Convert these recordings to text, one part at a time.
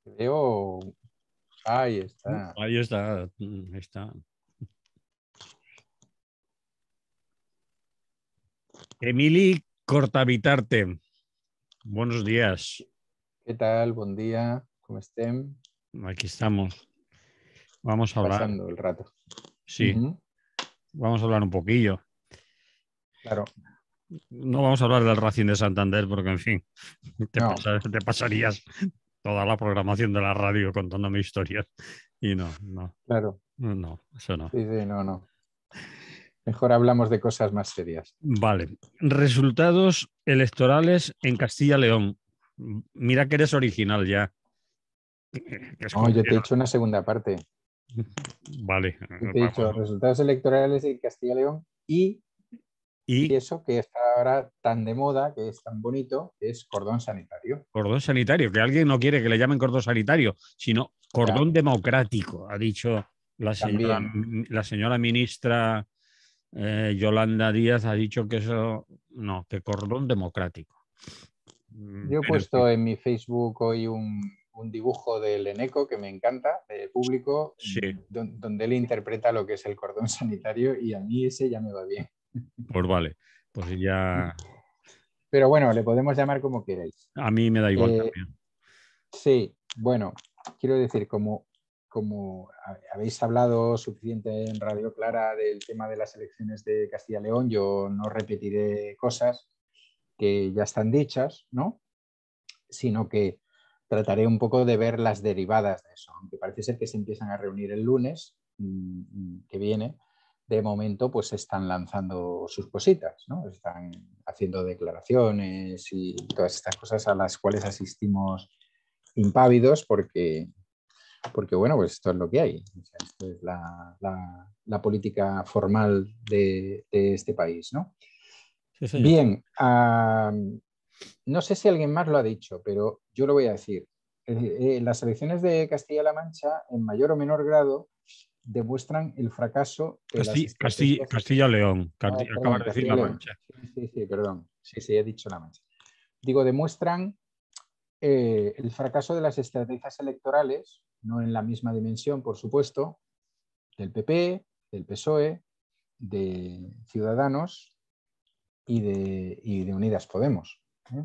Veo. Ahí está. Ahí está, ahí está. Emili Cortavitarte, buenos días. ¿Qué tal? Buen día. ¿Cómo estén? Aquí estamos. Vamos a hablar, Pasando el rato. sí, vamos a hablar un poquillo. Claro. No vamos a hablar del Racing de Santander porque, en fin, No, te pasarías toda la programación de la radio contándome historias. Y claro. no, eso no. Sí, sí, no, no. Mejor hablamos de cosas más serias. Vale. Resultados electorales en Castilla-León. Mira que eres original ya. Que No, yo te he escogieron. dicho una segunda parte. Vale. Yo te he dicho Vamos. resultados electorales de Castilla y León y Y eso que está ahora tan de moda, que es tan bonito, que es cordón sanitario. cordón sanitario, que alguien no quiere que le llamen cordón sanitario, sino Ya, cordón democrático, ha dicho la señora, también. la señora ministra Yolanda Díaz, ha dicho que eso, no, que cordón democrático. Yo he Pero, en fin, puesto en mi Facebook hoy un dibujo del Eneco que me encanta, de público, sí, donde él interpreta lo que es el cordón sanitario y a mí ese ya me va bien. pues vale, pues ya Pero bueno, le podemos llamar como queráis. a mí me da igual Eh, también. sí, bueno, quiero decir, como habéis hablado suficiente en Radio Clara del tema de las elecciones de Castilla y León, yo no repetiré cosas que ya están dichas, ¿no? Sino que trataré un poco de ver las derivadas de eso, aunque parece ser que se empiezan a reunir el lunes que viene. De momento, pues están lanzando sus cositas, ¿no? Están haciendo declaraciones y todas estas cosas a las cuales asistimos impávidos porque bueno, pues esto es lo que hay. O sea, esto es la política formal de este país, ¿no? Sí, señor. Bien, no sé si alguien más lo ha dicho, pero yo lo voy a decir. Las elecciones de Castilla-La Mancha, en mayor o menor grado, demuestran el fracaso de las estrategias. Castilla-León, acaba Perdón, de decir La Castilla-León. Mancha. Sí, sí, sí, perdón. Sí, sí, he dicho La Mancha. Digo, demuestran el fracaso de las estrategias electorales, no en la misma dimensión, por supuesto, del PP, del PSOE, de Ciudadanos y de Unidas Podemos. ¿Eh?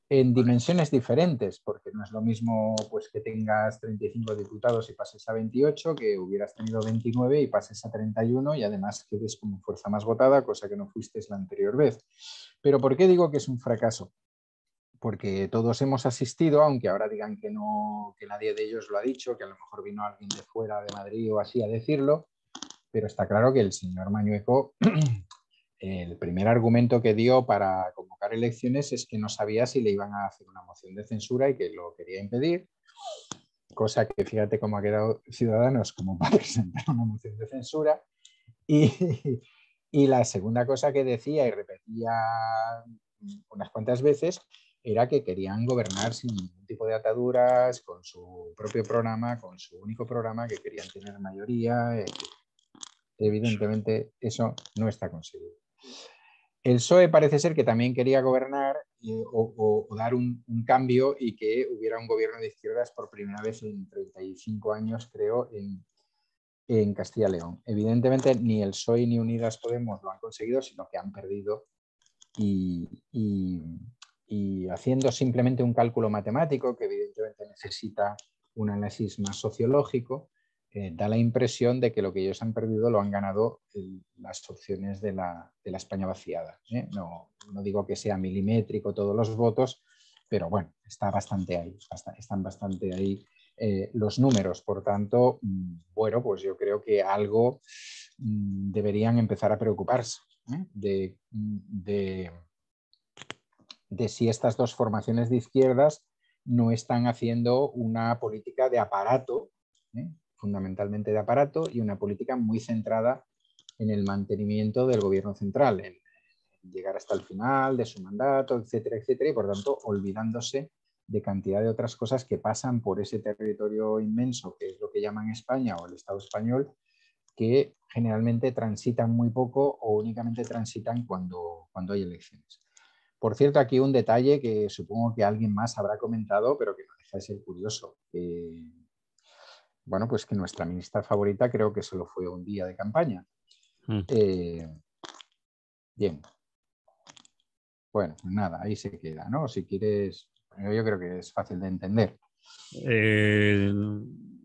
En dimensiones diferentes, porque no es lo mismo pues, que tengas 35 diputados y pases a 28, que hubieras tenido 29 y pases a 31 y además quedes como fuerza más votada, cosa que no fuiste la anterior vez. Pero ¿por qué digo que es un fracaso? Porque todos hemos asistido, aunque ahora digan que no, que nadie de ellos lo ha dicho, que a lo mejor vino alguien de fuera de Madrid o así a decirlo, pero está claro que el señor Mañueco el primer argumento que dio para convocar elecciones es que no sabía si le iban a hacer una moción de censura y que lo quería impedir, cosa que fíjate cómo ha quedado Ciudadanos como para presentar una moción de censura. Y, y la segunda cosa que decía y repetía unas cuantas veces era que querían gobernar sin ningún tipo de ataduras, con su propio programa, con su único programa, que querían tener mayoría. Evidentemente eso no está conseguido. El PSOE parece ser que también quería gobernar o dar un cambio y que hubiera un gobierno de izquierdas por primera vez en 35 años, creo, en Castilla y León. Evidentemente, ni el PSOE ni Unidas Podemos lo han conseguido, sino que han perdido y, y, y haciendo simplemente un cálculo matemático, que evidentemente necesita un análisis más sociológico, da la impresión de que lo que ellos han perdido lo han ganado las opciones de la España vaciada. No digo que sea milimétrico todos los votos, pero bueno, está bastante ahí, están bastante ahí los números. Por tanto, bueno, pues yo creo que algo deberían empezar a preocuparse de si estas dos formaciones de izquierdas no están haciendo una política de aparato, fundamentalmente de aparato, y una política muy centrada en el mantenimiento del gobierno central, en llegar hasta el final de su mandato, etcétera, etcétera, y por tanto olvidándose de cantidad de otras cosas que pasan por ese territorio inmenso, que es lo que llaman España o el Estado español, que generalmente transitan muy poco o únicamente transitan cuando hay elecciones. Por cierto, aquí un detalle que supongo que alguien más habrá comentado, pero que no deja de ser curioso. bueno, pues que nuestra ministra favorita creo que solo fue un día de campaña. Bien. Bueno, pues nada, ahí se queda, ¿no? Si quieres, yo creo que es fácil de entender.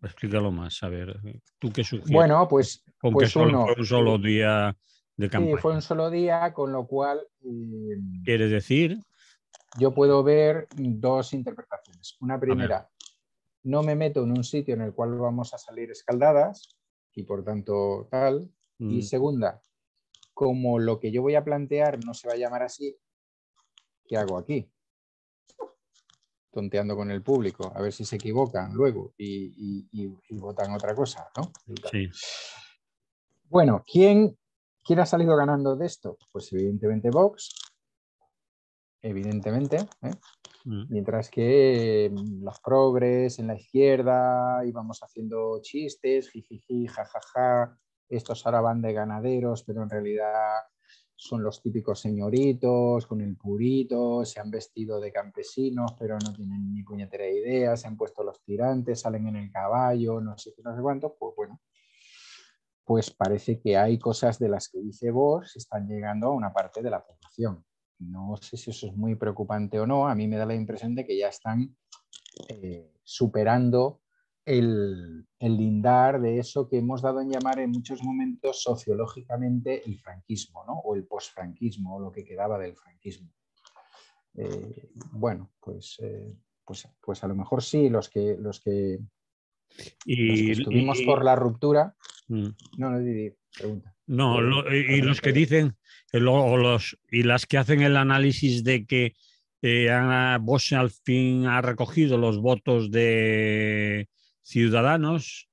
Explícalo más, a ver, ¿tú qué sugieres? Bueno, pues solo uno, fue un solo día de campaña. Sí, fue un solo día, con lo cual ¿Quiere decir? yo puedo ver dos interpretaciones. Una primera, no me meto en un sitio en el cual vamos a salir escaldadas y por tanto tal. Y segunda, como lo que yo voy a plantear no se va a llamar así, ¿qué hago aquí? Tonteando con el público, a ver si se equivocan luego y votan otra cosa, ¿no? Sí. Bueno, ¿quién ha salido ganando de esto? Pues evidentemente Vox, evidentemente, ¿eh? Mientras que los progres en la izquierda íbamos haciendo chistes, jijiji, jajaja, estos ahora van de ganaderos, pero en realidad son los típicos señoritos con el purito, se han vestido de campesinos, pero no tienen ni puñetera idea, se han puesto los tirantes, salen en el caballo, no sé qué, no sé cuánto. Pues bueno, pues parece que hay cosas de las que dice Vox están llegando a una parte de la población. No sé si eso es muy preocupante o no, a mí me da la impresión de que ya están superando el lindar de eso que hemos dado en llamar en muchos momentos sociológicamente el franquismo, ¿no? O el posfranquismo, o lo que quedaba del franquismo. Bueno, pues a lo mejor sí, los que estuvimos por la ruptura. No, pregunta. No, y los que dicen, y las que hacen el análisis de que Vox al fin ha recogido los votos de Ciudadanos,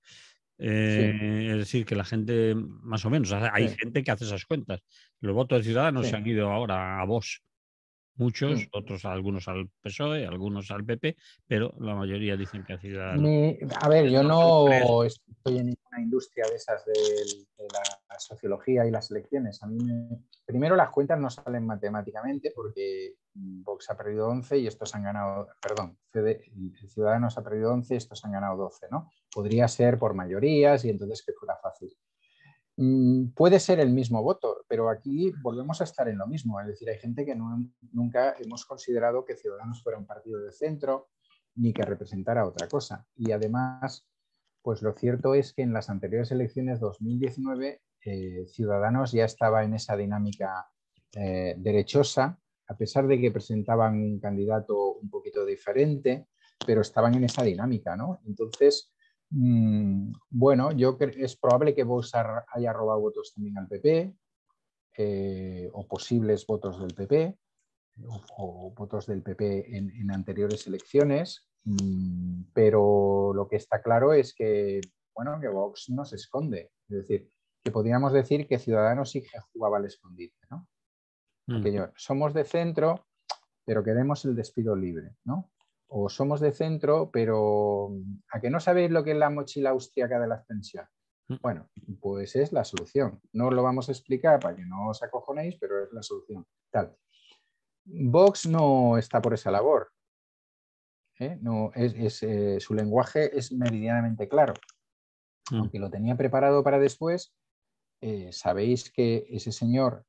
Sí. es decir, que la gente, más o menos, hay Sí. gente que hace esas cuentas. Los votos de Ciudadanos Sí. se han ido ahora a Vox. Muchos, otros, algunos al PSOE, algunos al PP, pero la mayoría dicen que ha sido A ver, yo no estoy en ninguna industria de esas de la sociología y las elecciones. A mí primero, las cuentas no salen matemáticamente porque Vox ha perdido 11 y estos han ganado, perdón, Ciudadanos ha perdido 11 y estos han ganado 12, ¿no? Podría ser por mayorías y entonces que fuera fácil. Puede ser el mismo voto, pero aquí volvemos a estar en lo mismo. Es decir, hay gente que nunca hemos considerado que Ciudadanos fuera un partido de centro ni que representara otra cosa. Y además, pues lo cierto es que en las anteriores elecciones 2019 Ciudadanos ya estaba en esa dinámica derechosa, a pesar de que presentaban un candidato un poquito diferente, pero estaban en esa dinámica, ¿no? Entonces, bueno, es probable que Vox haya robado votos también al PP, o posibles votos del PP, o votos del PP en anteriores elecciones, pero lo que está claro es que, bueno, que Vox no se esconde. Es decir, que podríamos decir que Ciudadanos sí que jugaba al escondite, ¿no? Porque somos de centro, pero queremos el despido libre, ¿no? O somos de centro, pero ¿a que no sabéis lo que es la mochila austríaca de las pensiones? Bueno, pues es la solución. No os lo vamos a explicar para que no os acojonéis, pero es la solución. Tal. Vox no está por esa labor. No, su lenguaje es meridianamente claro. Aunque lo tenía preparado para después, sabéis que ese señor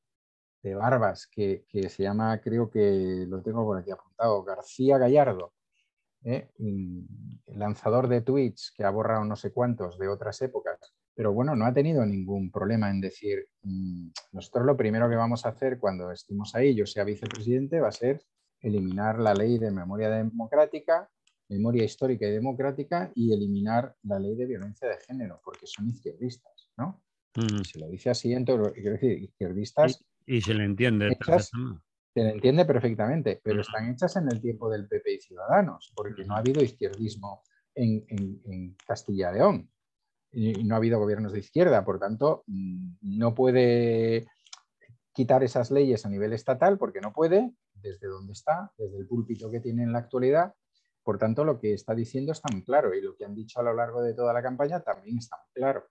de barbas que se llama, creo que lo tengo por aquí apuntado, García Gallardo, lanzador de tweets que ha borrado no sé cuántos de otras épocas, pero bueno, no ha tenido ningún problema en decir, nosotros lo primero que vamos a hacer cuando estemos ahí, yo sea vicepresidente, va a ser eliminar la ley de memoria democrática, memoria histórica y democrática, y eliminar la ley de violencia de género, porque son izquierdistas, ¿no? Se lo dice así, entonces, quiero decir, izquierdistas. Y se le entiende perfectamente. Se le entiende perfectamente, pero están hechas en el tiempo del PP y Ciudadanos, porque no ha habido izquierdismo en Castilla y León y no ha habido gobiernos de izquierda, por tanto, no puede quitar esas leyes a nivel estatal porque no puede, desde donde está, desde el púlpito que tiene en la actualidad. Por tanto, lo que está diciendo está muy claro y lo que han dicho a lo largo de toda la campaña también está muy claro.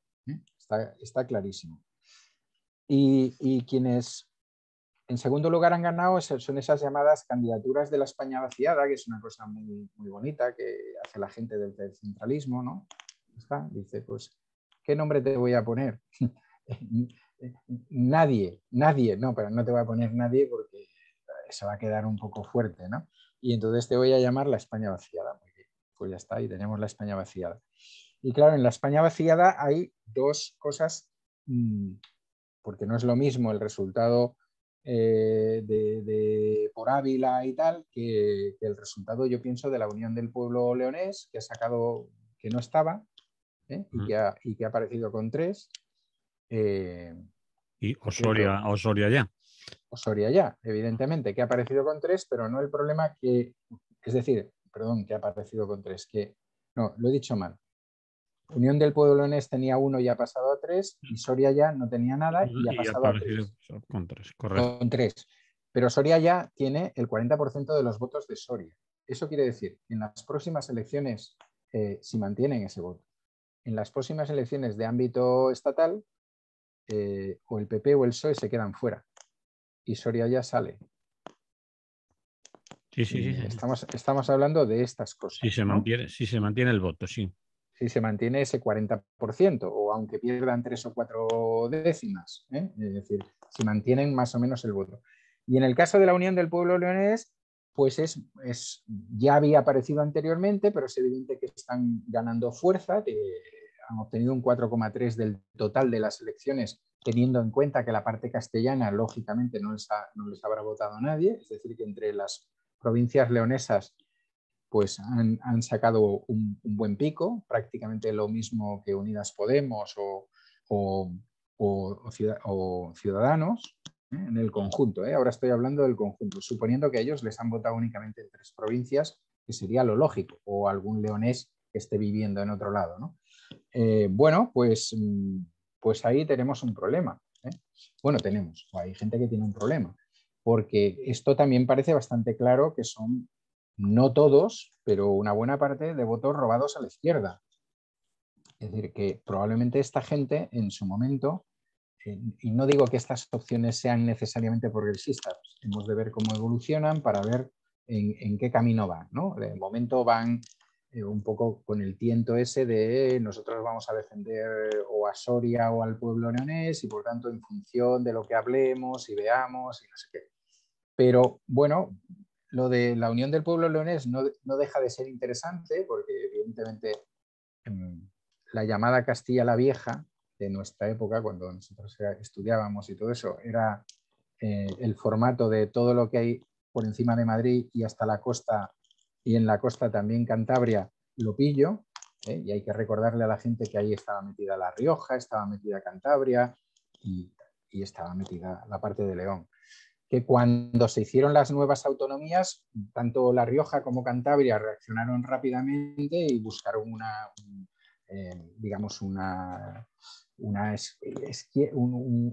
Está clarísimo. Y quienes En segundo lugar han ganado, son esas llamadas candidaturas de la España vaciada, que es una cosa muy, muy bonita que hace la gente del centralismo, ¿no? Dice, pues, ¿qué nombre te voy a poner? Nadie, no, pero no te voy a poner nadie porque se va a quedar un poco fuerte, ¿no? Y entonces te voy a llamar la España vaciada. Pues ya está, y tenemos la España vaciada. Y claro, en la España vaciada hay dos cosas, porque no es lo mismo el resultado por Ávila y tal que el resultado, yo pienso, de la Unión del Pueblo Leonés, que ha sacado, que no estaba, y que ha aparecido con 3. Y Osoria ya. Osoria ya, evidentemente, que ha aparecido con 3, pero no el problema que, es decir, perdón, que ha aparecido con 3, que no, lo he dicho mal. Unión del Pueblo Leonés tenía 1 y ha pasado a 3, y Soria ya no tenía nada y ha pasado a 3. Con 3, correcto. Con 3. Pero Soria ya tiene el 40% de los votos de Soria. Eso quiere decir que en las próximas elecciones, si mantienen ese voto, en las próximas elecciones de ámbito estatal, o el PP o el PSOE se quedan fuera y Soria ya sale. Sí. Estamos hablando de estas cosas. Si se mantiene el voto, sí. Si se mantiene ese 40%, o aunque pierdan 3 o 4 décimas, es decir, si mantienen más o menos el voto. Y en el caso de la Unión del Pueblo Leonés, pues ya había aparecido anteriormente, pero es evidente que están ganando fuerza, han obtenido un 4,3 del total de las elecciones, teniendo en cuenta que la parte castellana, lógicamente, no les habrá votado nadie, es decir, que entre las provincias leonesas pues han sacado un buen pico, prácticamente lo mismo que Unidas Podemos o Ciudadanos, en el conjunto. Ahora estoy hablando del conjunto, suponiendo que ellos les han votado únicamente en 3 provincias, que sería lo lógico, o algún leonés que esté viviendo en otro lado, ¿no? Bueno, pues ahí tenemos un problema. Bueno, hay gente que tiene un problema, porque esto también parece bastante claro que son, no todos, pero una buena parte de votos robados a la izquierda. Es decir, que probablemente esta gente en su momento, y no digo que estas opciones sean necesariamente progresistas, hemos de ver cómo evolucionan para ver en qué camino van, ¿no? De momento van un poco con el tiento ese de nosotros vamos a defender o a Soria o al pueblo leonés y por tanto en función de lo que hablemos y veamos y no sé qué. Pero bueno, lo de la Unión del Pueblo Leonés no deja de ser interesante porque evidentemente la llamada Castilla la Vieja de nuestra época, cuando nosotros estudiábamos y todo eso, era el formato de todo lo que hay por encima de Madrid y hasta la costa, y en la costa también Cantabria, lo pillo, y hay que recordarle a la gente que ahí estaba metida La Rioja, estaba metida Cantabria y estaba metida la parte de León. Que cuando se hicieron las nuevas autonomías, tanto La Rioja como Cantabria reaccionaron rápidamente y buscaron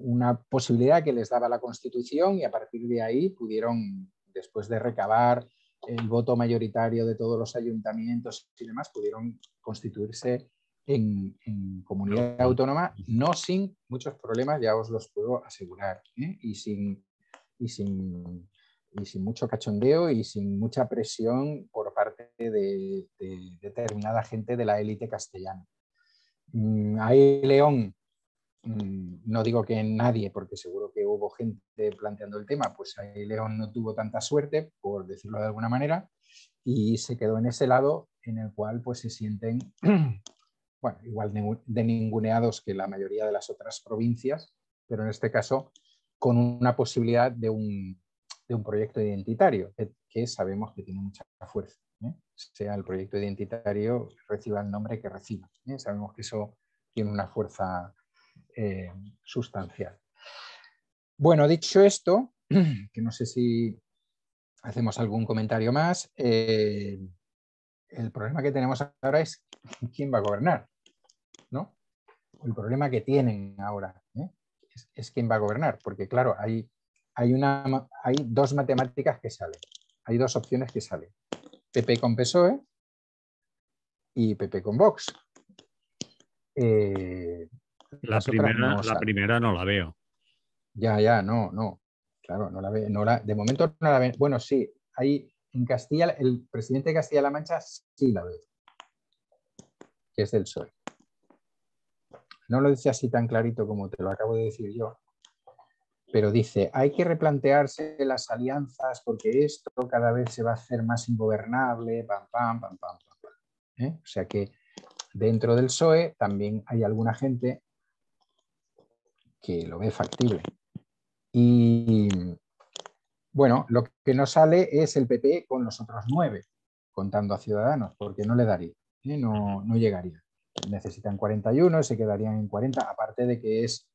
una posibilidad que les daba la Constitución, y a partir de ahí pudieron, después de recabar el voto mayoritario de todos los ayuntamientos y demás, pudieron constituirse en comunidad autónoma, no sin muchos problemas, ya os los puedo asegurar, y sin mucho cachondeo y sin mucha presión por parte de determinada gente de la élite castellana. Ahí León, no digo que nadie, porque seguro que hubo gente planteando el tema, pues ahí León no tuvo tanta suerte, por decirlo de alguna manera, y se quedó en ese lado en el cual pues se sienten bueno, igual de ninguneados que la mayoría de las otras provincias, pero en este caso con una posibilidad de un proyecto identitario, que sabemos que tiene mucha fuerza. Sea el proyecto identitario, reciba el nombre que reciba. Sabemos que eso tiene una fuerza sustancial. Bueno, dicho esto, que no sé si hacemos algún comentario más, el problema que tenemos ahora es quién va a gobernar, ¿no? El problema que tienen ahora es quién va a gobernar, porque claro, hay 2 matemáticas que salen, hay 2 opciones que salen, PP con PSOE y PP con Vox. La primera no la veo. Ya, no. claro, no la ve, de momento no la ven. Bueno, sí, hay en Castilla, el presidente de Castilla-La Mancha sí la ve, que es del PSOE. No lo dice así tan clarito como te lo acabo de decir yo, pero dice, hay que replantearse las alianzas porque esto cada vez se va a hacer más ingobernable, pam, pam, pam, pam, pam, pam. O sea que dentro del PSOE también hay alguna gente que lo ve factible. Y bueno, lo que no sale es el PP con los otros 9, contando a Ciudadanos, porque no le daría, no llegaría. Necesitan 41, se quedarían en 40, aparte de que es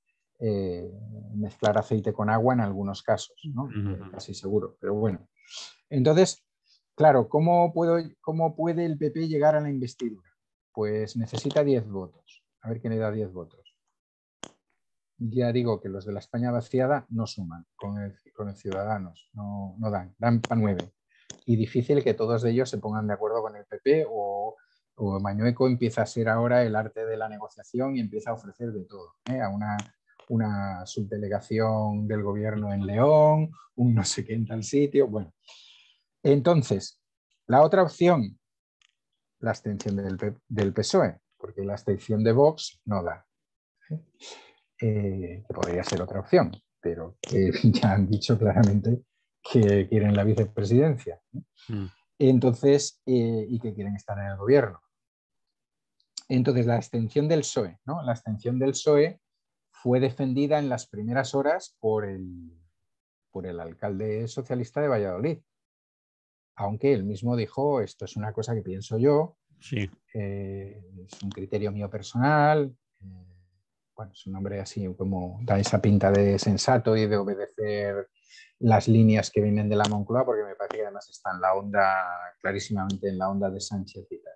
mezclar aceite con agua en algunos casos, ¿no? Casi seguro, pero bueno. Entonces, claro, ¿cómo puede el PP llegar a la investidura? Pues necesita 10 votos. A ver quién le da 10 votos. Ya digo que los de la España vaciada no suman con el Ciudadanos, no dan para 9. Y difícil que todos de ellos se pongan de acuerdo con el PP o Mañueco empieza a ser ahora el arte de la negociación y empieza a ofrecer de todo, a una subdelegación del gobierno en León, un no sé qué en tal sitio. Bueno, entonces, la otra opción, la abstención del PSOE, porque la abstención de Vox no da. Que podría ser otra opción, pero que ya han dicho claramente que quieren la vicepresidencia. Entonces, y que quieren estar en el gobierno. Entonces, la abstención del PSOE, ¿no? La abstención del PSOE fue defendida en las primeras horas por el alcalde socialista de Valladolid, aunque él mismo dijo, esto es una cosa que pienso yo, sí. Es un criterio mío personal, bueno, es un hombre así como da esa pinta de sensato y de obedecer las líneas que vienen de la Moncloa, porque me parece que además está en la onda, clarísimamente en la onda de Sánchez y tal.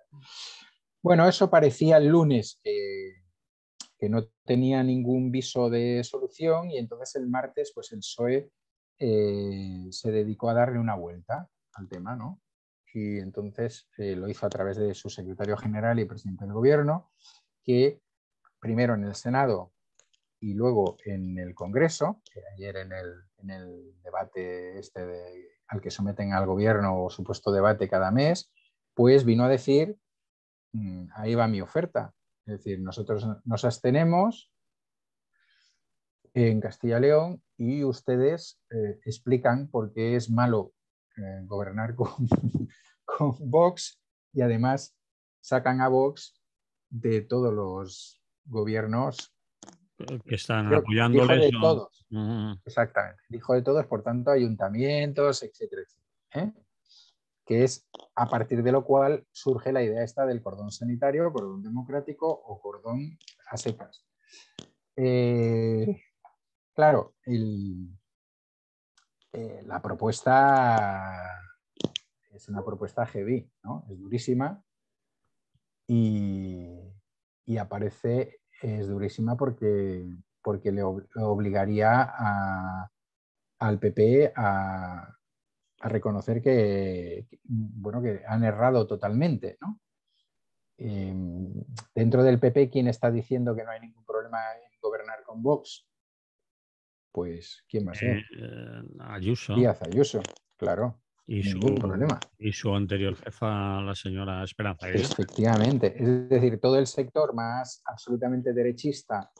Bueno, eso parecía el lunes que no tenía ningún viso de solución y entonces el martes pues el PSOE se dedicó a darle una vuelta al tema, ¿no? Y entonces lo hizo a través de su secretario general y presidente del gobierno, que primero en el Senado y luego en el Congreso, que ayer en el debate al que someten al gobierno o supuesto debate cada mes, pues vino a decir, ahí va mi oferta. Es decir, nosotros nos abstenemos en Castilla y León y ustedes explican por qué es malo gobernar con Vox y además sacan a Vox de todos los gobiernos que están dijo apoyándoles. de todos, exactamente, dijo de todos, por tanto, ayuntamientos, etcétera, etcétera, que es a partir de lo cual surge la idea esta del cordón sanitario, cordón democrático o cordón a secas. Claro, la propuesta es una propuesta heavy, ¿no? Es durísima y aparece, es durísima porque le obligaría al PP a reconocer bueno, que han errado totalmente, ¿no? Dentro del PP, ¿quién está diciendo que no hay ningún problema en gobernar con Vox? Pues, ¿quién va a ser? Ayuso. Díaz Ayuso, claro. Y ningún problema. Y su anterior jefa, la señora Esperanza Aguirre. Efectivamente. Es decir, todo el sector más absolutamente derechista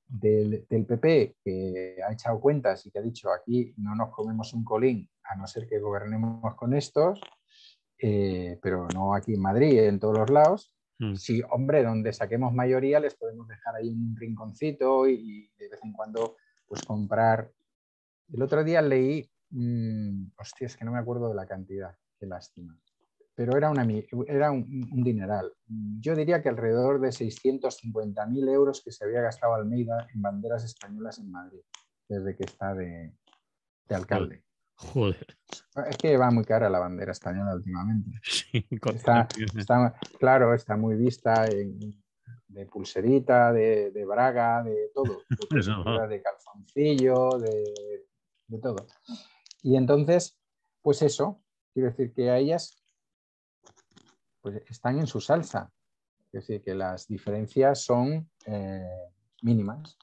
del PP, que ha echado cuentas y que ha dicho aquí no nos comemos un colín a no ser que gobernemos con estos, pero no aquí en Madrid, en todos los lados. Sí, hombre, donde saquemos mayoría les podemos dejar ahí un rinconcito y de vez en cuando pues comprar. El otro día leí, hostia, es que no me acuerdo de la cantidad, qué lástima, pero era un dineral. Yo diría que alrededor de 650.000 euros que se había gastado Almeida en banderas españolas en Madrid, desde que está de alcalde. Joder. Es que va muy cara la bandera española últimamente. Sí, claro, está muy vista de pulserita, de braga, de todo, de calzoncillo, de todo. Y entonces, pues eso, quiero decir que a ellas pues están en su salsa. Es decir, que las diferencias son mínimas.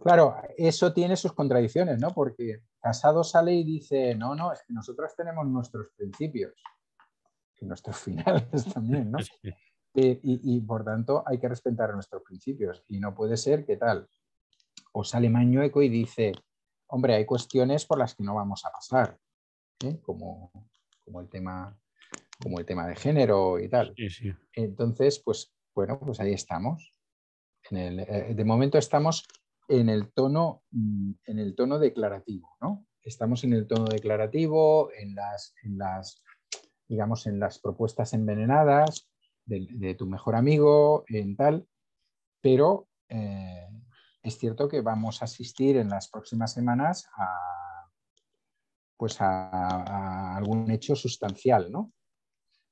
Claro, eso tiene sus contradicciones, ¿no? Porque Casado sale y dice, no, no, es que nosotros tenemos nuestros principios y nuestros finales también, ¿no? Sí. Y por tanto hay que respetar nuestros principios y no puede ser que tal. O sale Mañueco y dice, hombre, hay cuestiones por las que no vamos a pasar, ¿eh? Como el tema de género y tal. Sí, sí. Entonces, pues bueno, pues ahí estamos. De momento estamos en el tono declarativo, ¿no? Estamos en el tono declarativo, digamos, en las propuestas envenenadas de tu mejor amigo, en tal, pero es cierto que vamos a asistir en las próximas semanas a algún hecho sustancial, ¿no?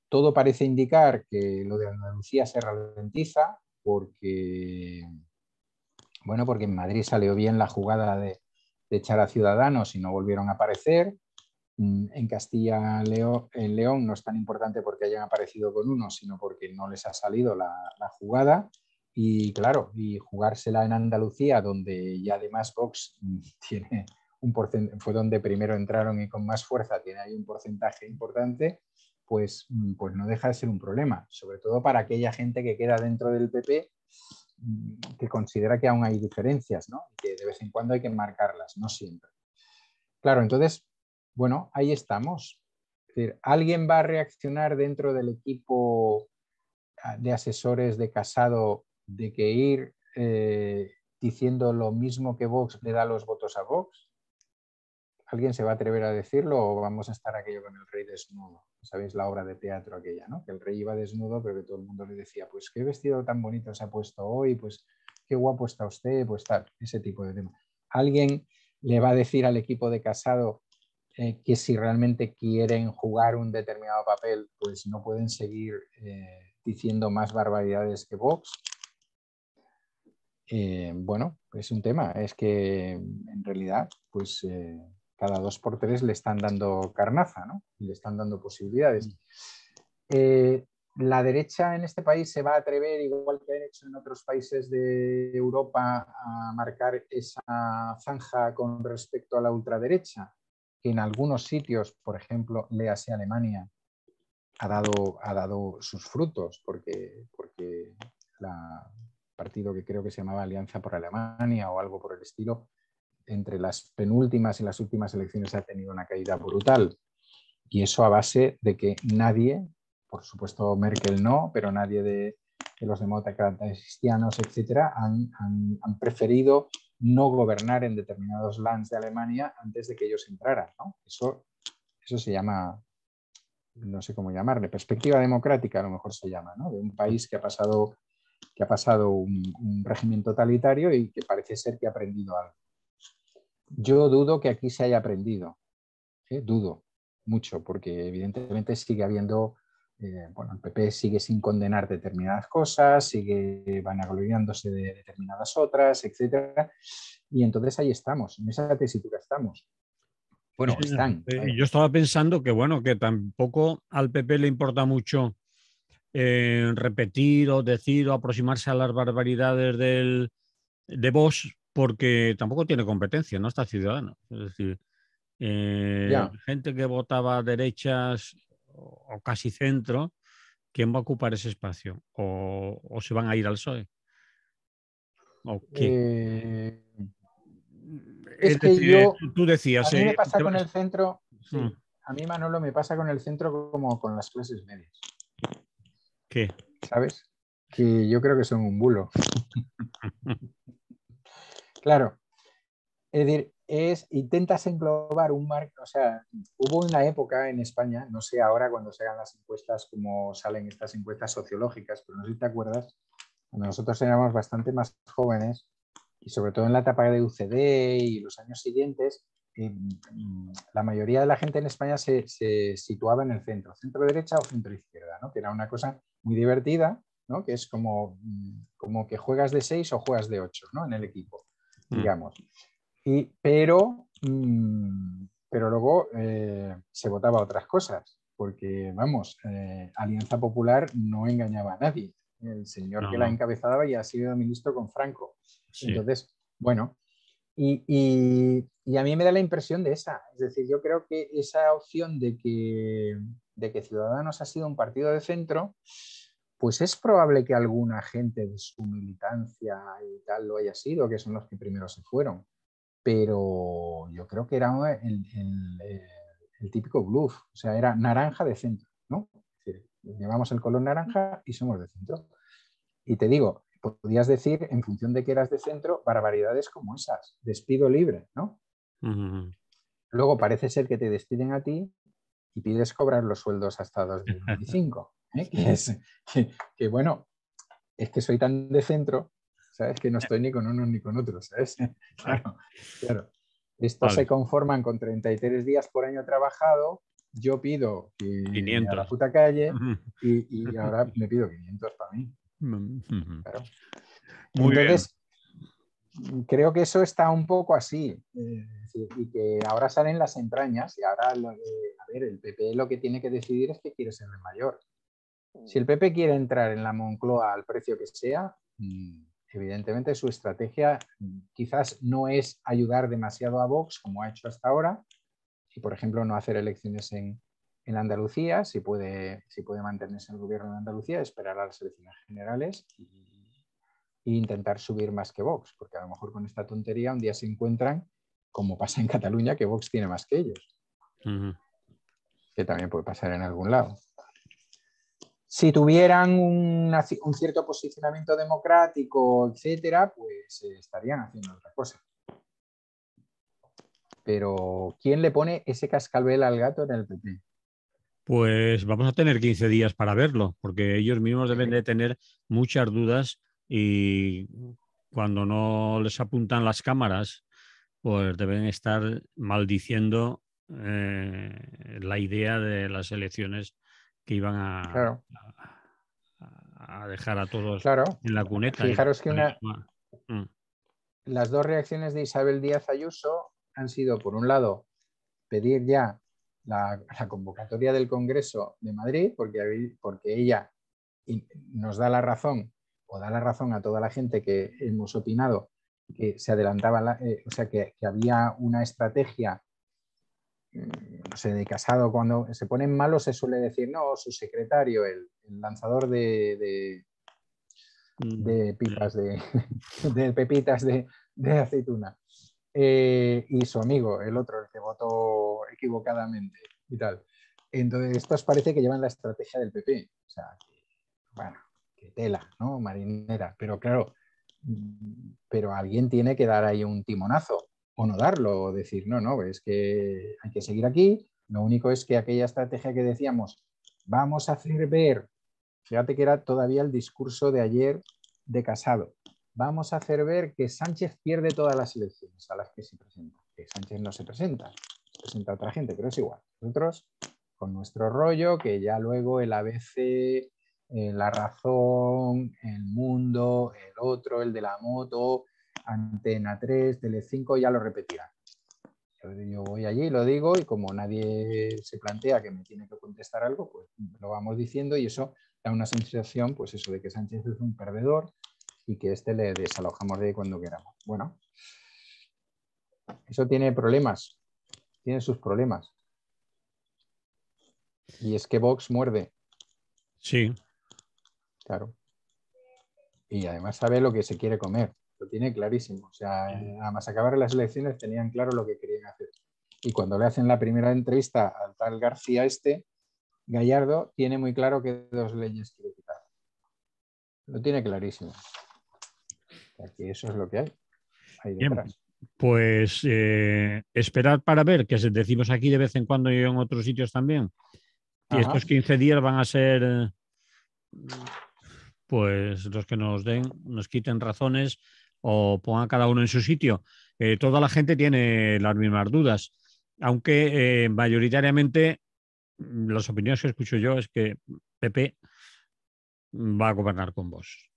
Todo parece indicar que lo de Andalucía se ralentiza porque en Madrid salió bien la jugada de echar a Ciudadanos y no volvieron a aparecer. En Castilla en León no es tan importante porque hayan aparecido con uno, sino porque no les ha salido la jugada. Y claro, y jugársela en Andalucía, donde ya además Vox tiene un porcentaje, fue donde primero entraron y con más fuerza tiene ahí un porcentaje importante, pues no deja de ser un problema, sobre todo para aquella gente que queda dentro del PP, que considera que aún hay diferencias, ¿no? Y que de vez en cuando hay que marcarlas, no siempre. Claro, entonces, bueno, ahí estamos. Es decir, ¿alguien va a reaccionar dentro del equipo de asesores de Casado de que ir diciendo lo mismo que Vox le da los votos a Vox? ¿Alguien se va a atrever a decirlo o vamos a estar aquello con el rey desnudo? ¿Sabéis la obra de teatro aquella, ¿no? Que el rey iba desnudo, pero que todo el mundo le decía, pues qué vestido tan bonito se ha puesto hoy, pues qué guapo está usted, pues tal, ese tipo de tema. ¿Alguien le va a decir al equipo de Casado que si realmente quieren jugar un determinado papel, pues no pueden seguir diciendo más barbaridades que Vox? Bueno, es un tema, es que en realidad, pues cada 2 por 3 le están dando carnaza, ¿no? Y le están dando posibilidades. La derecha en este país se va a atrever, igual que han hecho en otros países de Europa, a marcar esa zanja con respecto a la ultraderecha, que en algunos sitios, por ejemplo, léase Alemania, ha dado sus frutos, porque la partido que creo que se llamaba Alianza por Alemania o algo por el estilo, entre las penúltimas y las últimas elecciones ha tenido una caída brutal. Y eso a base de que nadie, por supuesto Merkel no, pero nadie de los demócratas cristianos, etcétera, han preferido no gobernar en determinados lands de Alemania antes de que ellos entraran, ¿no? Eso se llama, no sé cómo llamarle, perspectiva democrática a lo mejor se llama, ¿no? De un país que ha pasado un régimen totalitario y que parece ser que ha aprendido algo. Yo dudo que aquí se haya aprendido, dudo mucho, porque evidentemente sigue habiendo, el PP sigue sin condenar determinadas cosas, sigue vanagloriándose de determinadas otras, etcétera, y entonces ahí estamos, en esa tesitura estamos. Bueno, están. Yo estaba pensando que, bueno, que tampoco al PP le importa mucho repetir o decir o aproximarse a las barbaridades de Vox, porque tampoco tiene competencia, no está Ciudadanos. Es decir, gente que votaba a derechas o casi centro, ¿quién va a ocupar ese espacio? ¿O se van a ir al PSOE? ¿O qué? Es Es que decir, yo, tú decías, a mí me pasa con el centro, Mm. sí, a mí Manolo me pasa con el centro como con las clases medias. ¿Qué? ¿Sabes? Que yo creo que son un bulo. Claro, es decir, intentas englobar un marco, o sea, hubo una época en España, no sé ahora cuando se hagan las encuestas, como salen estas encuestas sociológicas, pero no sé si te acuerdas, cuando nosotros éramos bastante más jóvenes, y sobre todo en la etapa de UCD y los años siguientes, la mayoría de la gente en España se situaba en el centro derecha o centro izquierda, ¿no? Que era una cosa muy divertida, ¿no? Que es como que juegas de 6 o juegas de 8, ¿no? En el equipo, digamos. Pero luego se votaba otras cosas, porque, vamos, Alianza Popular no engañaba a nadie. El señor que la encabezaba ya ha sido ministro con Franco. Sí. Entonces, bueno, Y a mí me da la impresión de esa. Es decir, yo creo que esa opción de que Ciudadanos ha sido un partido de centro, pues es probable que alguna gente de su militancia y tal lo haya sido, que son los que primero se fueron. Pero yo creo que era el típico bluff, o sea, era naranja de centro, ¿no? Es decir, llevamos el color naranja y somos de centro. Y te digo, podías decir, en función de que eras de centro, barbaridades como esas, despido libre, ¿no? Luego parece ser que te despiden a ti y pides cobrar los sueldos hasta 2025, ¿eh? Que bueno, es que soy tan de centro, ¿sabes? Que no estoy ni con unos ni con otros, ¿sabes? Claro, claro. Estos se Vale, conforman con 33 días por año trabajado, yo pido que a la 500. puta calle y ahora me pido 500 para mí. Claro. Muy bien. Entonces, creo que eso está un poco así, y que ahora salen las entrañas y ahora, a ver, el PP lo que tiene que decidir es que quiere ser el mayor. Si el PP quiere entrar en la Moncloa al precio que sea, evidentemente su estrategia quizás no es ayudar demasiado a Vox como ha hecho hasta ahora, y por ejemplo no hacer elecciones en Andalucía, si puede mantenerse en el gobierno de Andalucía, esperar a las elecciones generales e intentar subir más que Vox, porque a lo mejor con esta tontería un día se encuentran, como pasa en Cataluña, que Vox tiene más que ellos, que también puede pasar en algún lado. Si tuvieran un cierto posicionamiento democrático, etcétera, pues estarían haciendo otra cosa. Pero ¿quién le pone ese cascabel al gato en el PP? Pues vamos a tener 15 días para verlo, porque ellos mismos deben de tener muchas dudas y cuando no les apuntan las cámaras, pues deben estar maldiciendo la idea de las elecciones que iban Claro, a dejar a todos claro. en la cuneta. Fijaros que Mm, las dos reacciones de Isabel Díaz Ayuso han sido, por un lado, pedir ya la convocatoria del Congreso de Madrid, porque ella nos da la razón, o da la razón a toda la gente que hemos opinado que se adelantaba, o sea, que había una estrategia, no sé, de Casado. Cuando se ponen malos se suele decir, no, su secretario, el lanzador de pipas, de pepitas de aceituna. Y su amigo, el otro, el que votó equivocadamente y tal. Entonces, estos parece que llevan la estrategia del PP. O sea, bueno, que tela, ¿no? Marinera. Pero claro, pero alguien tiene que dar ahí un timonazo o no darlo, o decir, no, no, es que hay que seguir aquí. Lo único es que aquella estrategia que decíamos, vamos a hacer ver, fíjate que era todavía el discurso de ayer de Casado, vamos a hacer ver que Sánchez pierde todas las elecciones a las que se presenta. Que Sánchez no se presenta, se presenta otra gente, pero es igual. Nosotros, con nuestro rollo, que ya luego el ABC, La Razón, El Mundo, el otro, el de la moto, Antena 3, Telecinco, ya lo repetirán. Yo voy allí, lo digo, y como nadie se plantea que me tiene que contestar algo, pues lo vamos diciendo, y eso da una sensación, pues eso, de que Sánchez es un perdedor y que este le desalojamos de ahí cuando queramos. Bueno, eso tiene problemas, tiene sus problemas. Y es que Vox muerde, sí. claro. Y además sabe lo que se quiere comer, lo tiene clarísimo. O sea, además acabar las elecciones tenían claro lo que querían hacer. Y cuando le hacen la primera entrevista al tal García Gallardo tiene muy claro que dos leyes quiere quitar. Lo tiene clarísimo. O sea, que eso es lo que hay Bien, detrás. pues esperar para ver, que decimos aquí de vez en cuando y en otros sitios también. Y Ajá. estos 15 días van a ser pues los que nos den, nos quiten razones o pongan cada uno en su sitio. Toda la gente tiene las mismas dudas, aunque mayoritariamente las opiniones que escucho yo es que PP va a gobernar con vos,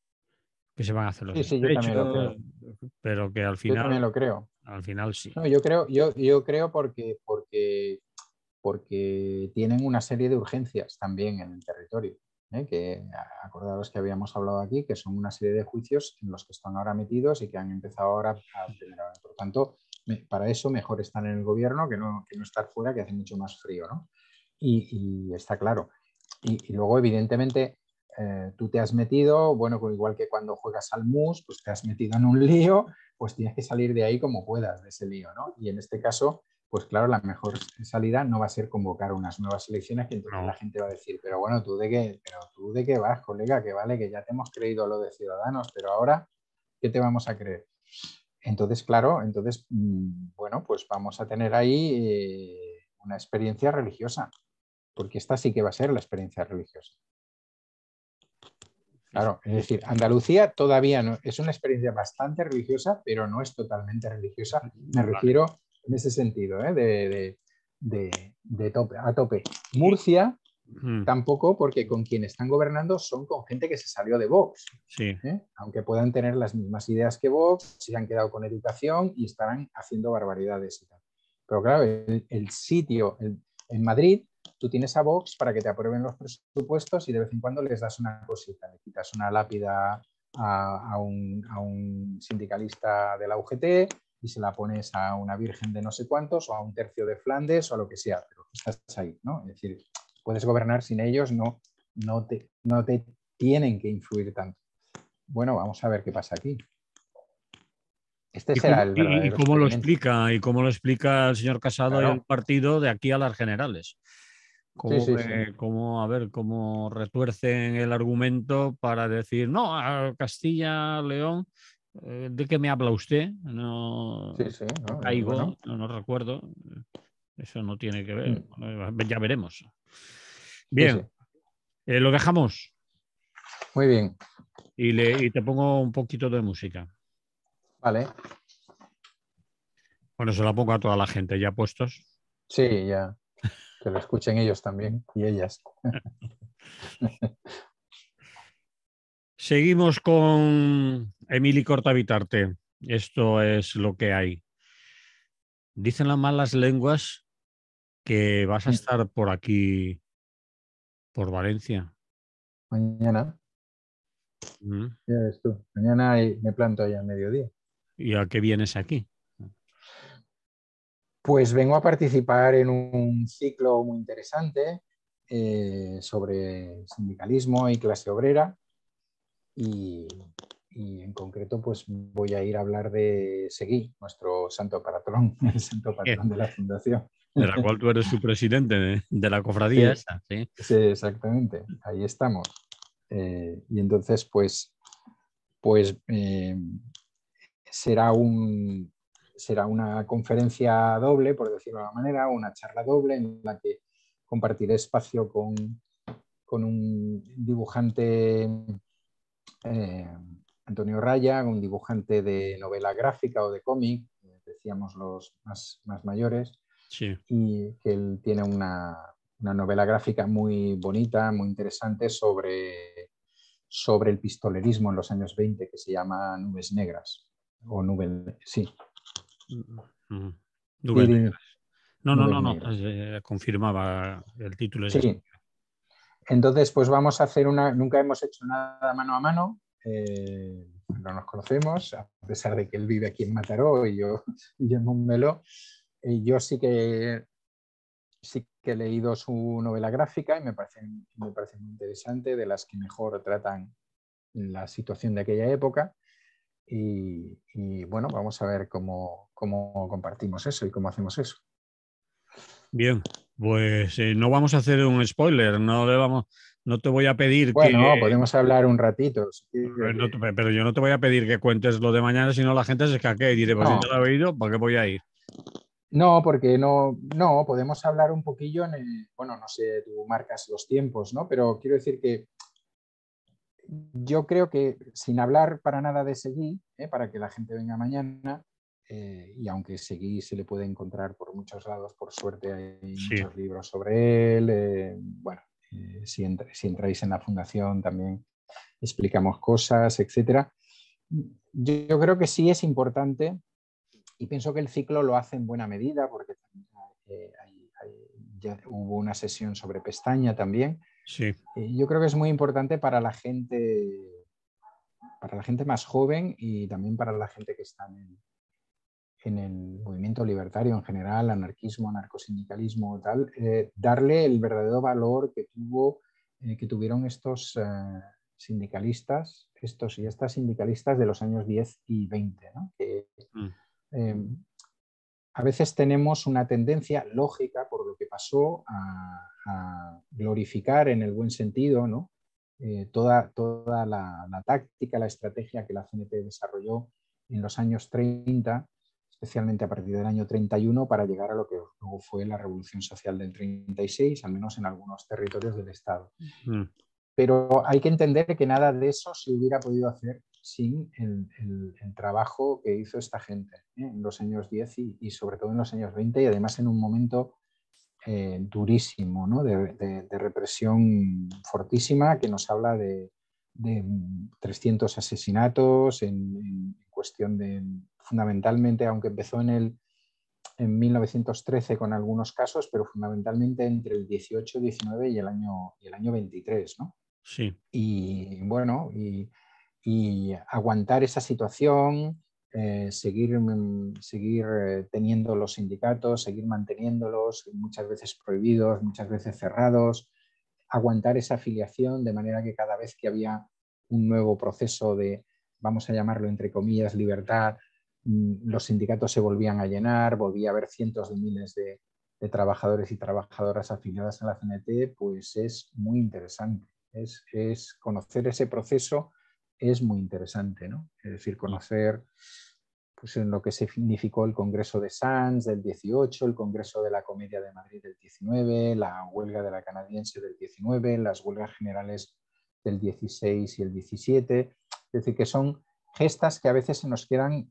que se van a hacer los Sí, sí, yo también lo estrechos, creo. pero que Yo también lo creo. al final sí. No, yo creo porque tienen una serie de urgencias también en el territorio. que acordaros que habíamos hablado aquí, que son una serie de juicios en los que están ahora metidos y que han empezado ahora a tener. Por tanto, para eso mejor estar en el gobierno que no estar fuera, que hace mucho más frío, ¿no? Y está claro. Y luego, evidentemente, tú te has metido, bueno, igual que cuando juegas al mus, pues te has metido en un lío, pues tienes que salir de ahí como puedas, de ese lío, ¿no? Y en este caso, pues claro, la mejor salida no va a ser convocar unas nuevas elecciones, que entonces la gente va a decir, pero bueno, ¿tú de qué vas, colega? Que vale, que ya te hemos creído lo de Ciudadanos, pero ahora, ¿qué te vamos a creer? Entonces, claro, bueno, pues vamos a tener ahí una experiencia religiosa, porque esta sí que va a ser la experiencia religiosa. Claro, es decir, Andalucía todavía no es una experiencia bastante religiosa, pero no es totalmente religiosa. Me refiero en ese sentido, de tope, a tope. Murcia tampoco, porque con quien están gobernando son con gente que se salió de Vox. Sí. Aunque puedan tener las mismas ideas que Vox, se han quedado con educación y estarán haciendo barbaridades y tal. Pero claro, el sitio en Madrid, tú tienes a Vox para que te aprueben los presupuestos y de vez en cuando les das una cosita, le quitas una lápida a un sindicalista de la UGT y se la pones a una virgen de no sé cuántos o a un tercio de Flandes o a lo que sea, pero estás ahí, ¿no? Es decir, puedes gobernar sin ellos, no te tienen que influir tanto. Bueno, vamos a ver qué pasa aquí. Este será el verdadero cómo lo experimento. explica? ¿Y cómo lo explica el señor Casado y el Claro. partido de aquí a las generales? ¿Cómo, Sí. cómo retuercen el argumento para decir, no, a Castilla, León, ¿de qué me habla usted? No, Sí, no ¿no? caigo, Bueno. no recuerdo. Eso no tiene que ver. Ya veremos. Sí. Bien, lo dejamos Muy bien. y te pongo un poquito de música. Vale. Bueno, se la pongo a toda la gente ya puestos. Sí, ya. Que lo escuchen ellos también y ellas. Seguimos con Emili Cortavitarte. Esto es lo que hay. Dicen las malas lenguas que vas a estar por aquí, por Valencia. Mañana, ¿Mm? ya ves tú. Mañana me planto allá a mediodía. ¿Y a qué vienes aquí? Pues vengo a participar en un ciclo muy interesante sobre sindicalismo y clase obrera y en concreto pues voy a ir a hablar de Seguí, nuestro santo patrón, el santo patrón de la fundación. De la cual tú eres su presidente de la cofradía Sí, esa, ¿sí? sí, exactamente, ahí estamos. Y entonces pues será una conferencia doble, por decirlo de alguna manera, una charla doble en la que compartiré espacio con un dibujante, Antonio Raya, un dibujante de novela gráfica o de cómic, decíamos los más mayores, Sí. y que él tiene una novela gráfica muy bonita, muy interesante sobre el pistolerismo en los años 20, que se llama Nubes Negras. O Nubes, sí. Nubes negras. Nubes No. Negras. Confirmaba el título. Es Sí. Entonces, pues vamos a hacer nunca hemos hecho nada mano a mano. No nos conocemos, a pesar de que él vive aquí en Mataró y yo en Montmeló. Yo sí que he leído su novela gráfica y me parece muy interesante, de las que mejor tratan la situación de aquella época. Y bueno, vamos a ver cómo compartimos eso y cómo hacemos eso. Bien, pues no vamos a hacer un spoiler, no te voy a pedir Bueno, podemos hablar un ratito. Si pero yo no te voy a pedir que cuentes lo de mañana, sino la gente se escaquee y diré, pues si no, ya lo he oído, ¿para qué voy a ir? no, porque no, podemos hablar un poquillo bueno, no sé, tú marcas los tiempos, ¿no? Pero quiero decir que yo creo que sin hablar para nada de Seguí, para que la gente venga mañana, y aunque Seguí se le puede encontrar por muchos lados, por suerte hay Sí. muchos libros sobre él, bueno, si entráis en la fundación también explicamos cosas, etcétera. Yo creo que sí es importante y pienso que el ciclo lo hace en buena medida porque ya hubo una sesión sobre Pestaña también. Sí. Yo creo que es muy importante para la gente más joven y también para la gente que está en el movimiento libertario en general, anarquismo, anarcosindicalismo, tal, darle el verdadero valor que tuvieron estos sindicalistas, estos y estas sindicalistas de los años 10 y 20, ¿no? Que, a veces tenemos una tendencia lógica, por lo que pasó, a glorificar en el buen sentido, ¿no? Toda la táctica, la estrategia que la CNT desarrolló en los años 30, especialmente a partir del año 31, para llegar a lo que luego fue la Revolución Social del 36, al menos en algunos territorios del Estado. Pero hay que entender que nada de eso se hubiera podido hacer sin el trabajo que hizo esta gente en los años 10 y sobre todo en los años 20, y además en un momento durísimo, ¿no? de represión fortísima, que nos habla de 300 asesinatos en cuestión de, fundamentalmente, aunque empezó en 1913 con algunos casos, pero fundamentalmente entre el 18, 19 y el año 23, ¿no? Sí. Y bueno, y aguantar esa situación, seguir teniendo los sindicatos, seguir manteniéndolos, muchas veces prohibidos, muchas veces cerrados, aguantar esa afiliación de manera que cada vez que había un nuevo proceso de, vamos a llamarlo entre comillas, libertad, los sindicatos se volvían a llenar, volvía a haber cientos de miles de trabajadores y trabajadoras afiliadas a la CNT, pues es muy interesante. Es conocer ese proceso es muy interesante, ¿no? Es decir, conocer pues, en lo que significó el Congreso de Sants del 18, el Congreso de la Comedia de Madrid del 19, la huelga de la Canadiense del 19, las huelgas generales del 16 y el 17. Es decir, que son gestas que a veces se nos quedan,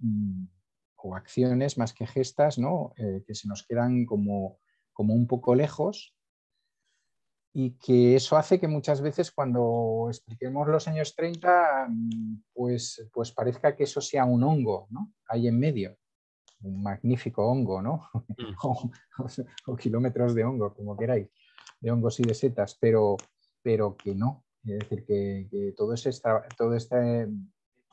o acciones más que gestas, ¿no? Que se nos quedan como un poco lejos, y que eso hace que muchas veces cuando expliquemos los años 30, pues parezca que eso sea un hongo, ¿no? Ahí en medio, un magnífico hongo, ¿no? o kilómetros de hongo, como queráis, de hongos y de setas, pero que no. Es decir, que todo este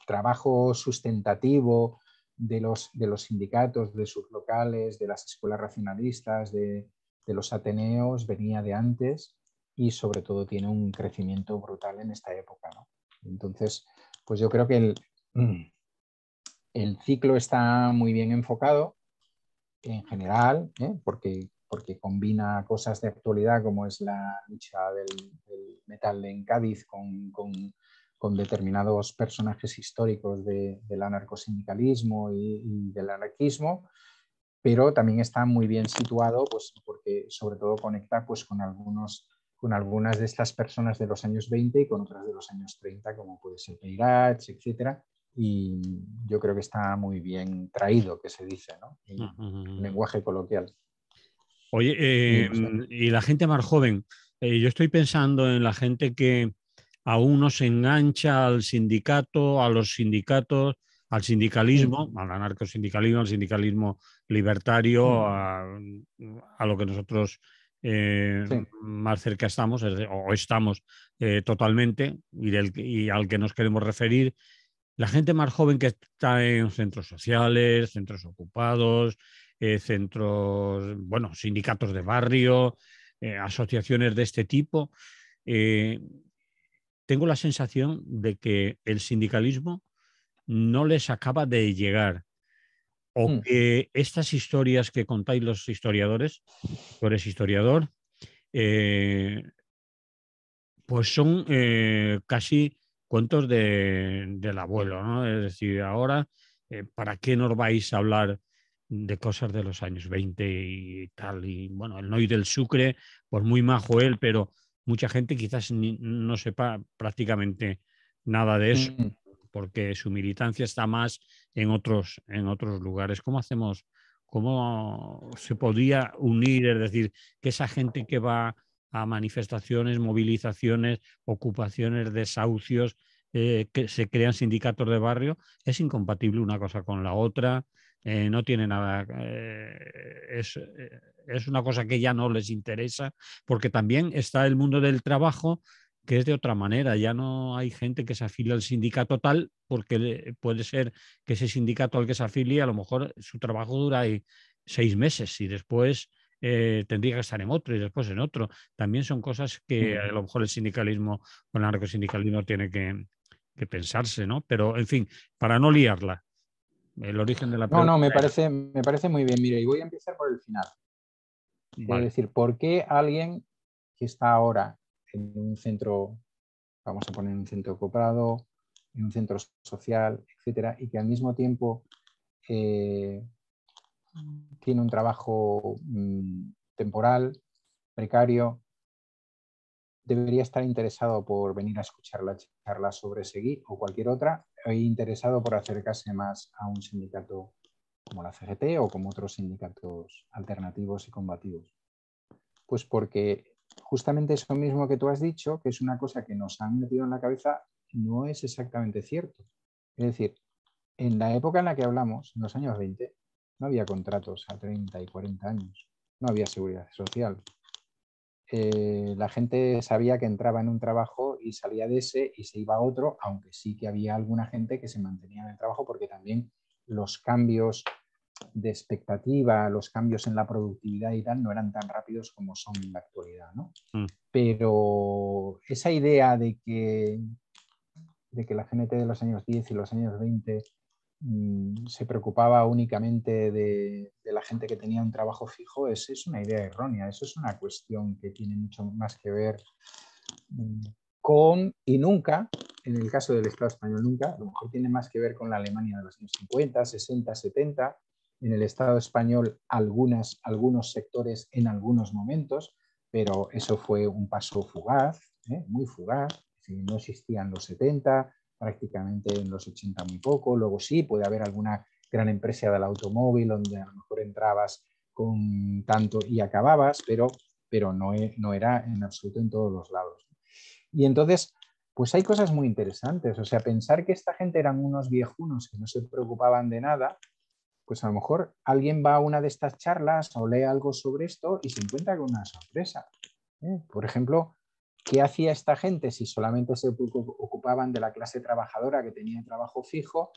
trabajo sustentativo de los sindicatos, de sus locales, de las escuelas racionalistas, de los ateneos, venía de antes y sobre todo tiene un crecimiento brutal en esta época, ¿no? Entonces, pues yo creo que el ciclo está muy bien enfocado en general, porque combina cosas de actualidad como es la lucha del metal en Cádiz con determinados personajes históricos del anarcosindicalismo y del anarquismo, pero también está muy bien situado, pues, porque sobre todo conecta pues, con algunas de estas personas de los años 20 y con otras de los años 30, como puede ser Peirach, etcétera. Y yo creo que está muy bien traído, que se dice, ¿no? En lenguaje coloquial. Oye, y la gente más joven, yo estoy pensando en la gente que aún no se engancha al sindicato, a los sindicatos, al sindicalismo, al anarcosindicalismo, al sindicalismo libertario, a lo que nosotros más cerca estamos, o estamos totalmente, y al que nos queremos referir. La gente más joven que está en centros sociales, centros ocupados, centros, bueno, sindicatos de barrio, asociaciones de este tipo, tengo la sensación de que el sindicalismo no les acaba de llegar, o que estas historias que contáis los historiadores, tú eres historiador, pues son casi cuentos del abuelo, ¿no? Es decir, ahora, ¿para qué nos vais a hablar de cosas de los años 20 y tal? Y bueno, el Noy del Sucre, pues muy majo él, pero mucha gente quizás no sepa prácticamente nada de eso, porque su militancia está más en otros lugares. ¿Cómo hacemos? ¿Cómo se podría unir? Es decir, que esa gente que va a manifestaciones, movilizaciones, ocupaciones, desahucios, que se crean sindicatos de barrio, es incompatible una cosa con la otra, no tiene nada, es una cosa que ya no les interesa, porque también está el mundo del trabajo, que es de otra manera. Ya no hay gente que se afilia al sindicato tal, porque puede ser que ese sindicato al que se afilia, a lo mejor su trabajo dura ahí 6 meses y después tendría que estar en otro y después en otro. También son cosas que a lo mejor el sindicalismo o el anarcosindicalismo tiene que pensarse, ¿no? Pero, en fin, para no liarla, el origen de la No, pregunta era... me parece muy bien. Mire, y voy a empezar por el final. Es Vale. decir, ¿por qué alguien que está ahora en un centro, vamos a poner un centro cooperado, en un centro social, etcétera, y que al mismo tiempo tiene un trabajo temporal, precario, debería estar interesado por venir a escuchar la charla sobre Seguí o cualquier otra, e interesado por acercarse más a un sindicato como la CGT o como otros sindicatos alternativos y combativos? Pues porque justamente eso mismo que tú has dicho, que es una cosa que nos han metido en la cabeza, no es exactamente cierto. Es decir, en la época en la que hablamos, en los años 20, no había contratos a 30 y 40 años, no había seguridad social. La gente sabía que entraba en un trabajo y salía de ese y se iba a otro, aunque sí que había alguna gente que se mantenía en el trabajo porque también los cambios de expectativa, los cambios en la productividad y tal no eran tan rápidos como son en la actualidad, ¿no? Pero esa idea de que la GNT de los años 10 y los años 20 se preocupaba únicamente de la gente que tenía un trabajo fijo, es una idea errónea. Eso es una cuestión que tiene mucho más que ver con, y nunca, en el caso del Estado español nunca, a lo mejor tiene más que ver con la Alemania de los años 50, 60, 70, en el Estado español algunos sectores en algunos momentos, pero eso fue un paso fugaz, muy fugaz. No existía en los 70, prácticamente en los 80 muy poco. Luego sí, puede haber alguna gran empresa del automóvil donde a lo mejor entrabas con tanto y acababas, pero no era en absoluto en todos los lados. Y entonces, pues hay cosas muy interesantes. O sea, pensar que esta gente eran unos viejunos que no se preocupaban de nada, pues a lo mejor alguien va a una de estas charlas o lee algo sobre esto y se encuentra con una sorpresa. Por ejemplo, ¿qué hacía esta gente si solamente se ocupaban de la clase trabajadora que tenía trabajo fijo?